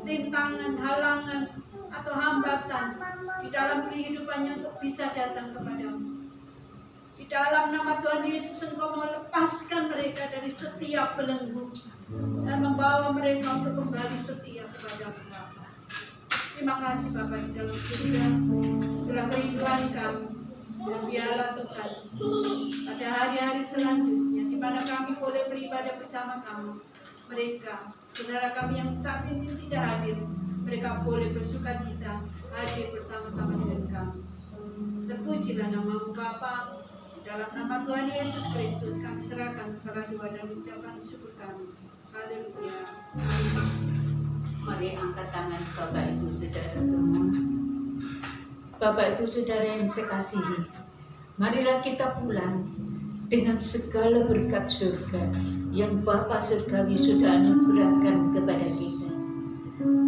Speaker 7: rintangan, halangan, atau hambatan di dalam kehidupannya untuk bisa datang kepada-Mu. Di dalam nama Tuhan Yesus, Engkau melepaskan mereka dari setiap belenggu dan membawa mereka untuk kembali setia kepada Bapa. Terima kasih Bapa di dalam surga, telah kerinduan kami, dan biarlah Tuhan pada hari-hari selanjutnya di mana kami boleh beribadah bersama-sama. Mereka, saudara kami yang saat ini tidak hadir, mereka boleh bersuka cita hadir bersama-sama dengan kami. Terpujilah nama-Mu Bapa. Dalam nama Tuhan Yesus Kristus kami serahkan segala doa dan ucapan syukur kami. Haleluya.
Speaker 4: Mari angkat tangan Bapak Ibu Saudara semua. Bapak Ibu Saudara yang saya kasihi, marilah kita pulang dengan segala berkat surga yang Bapa Surgawi sudah anugerahkan kepada kita.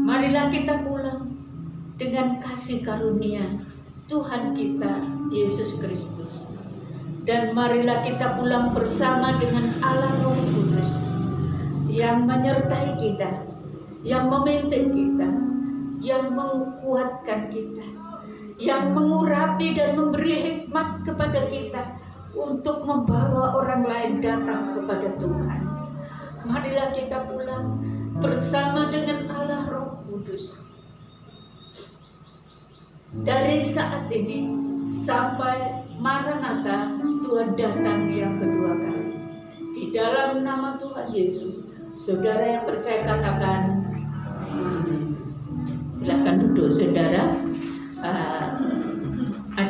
Speaker 4: Marilah kita pulang dengan kasih karunia Tuhan kita Yesus Kristus. Dan marilah kita pulang bersama dengan Allah Roh Kudus yang menyertai kita, yang memimpin kita, yang menguatkan kita, yang mengurapi dan memberi hikmat kepada kita untuk membawa orang lain datang kepada Tuhan. Marilah kita pulang bersama dengan Allah Roh Kudus. Dari saat ini sampai Maranatha, Tuhan datang yang kedua kali. Di dalam nama Tuhan Yesus, saudara yang percaya katakan amin. Silakan duduk saudara.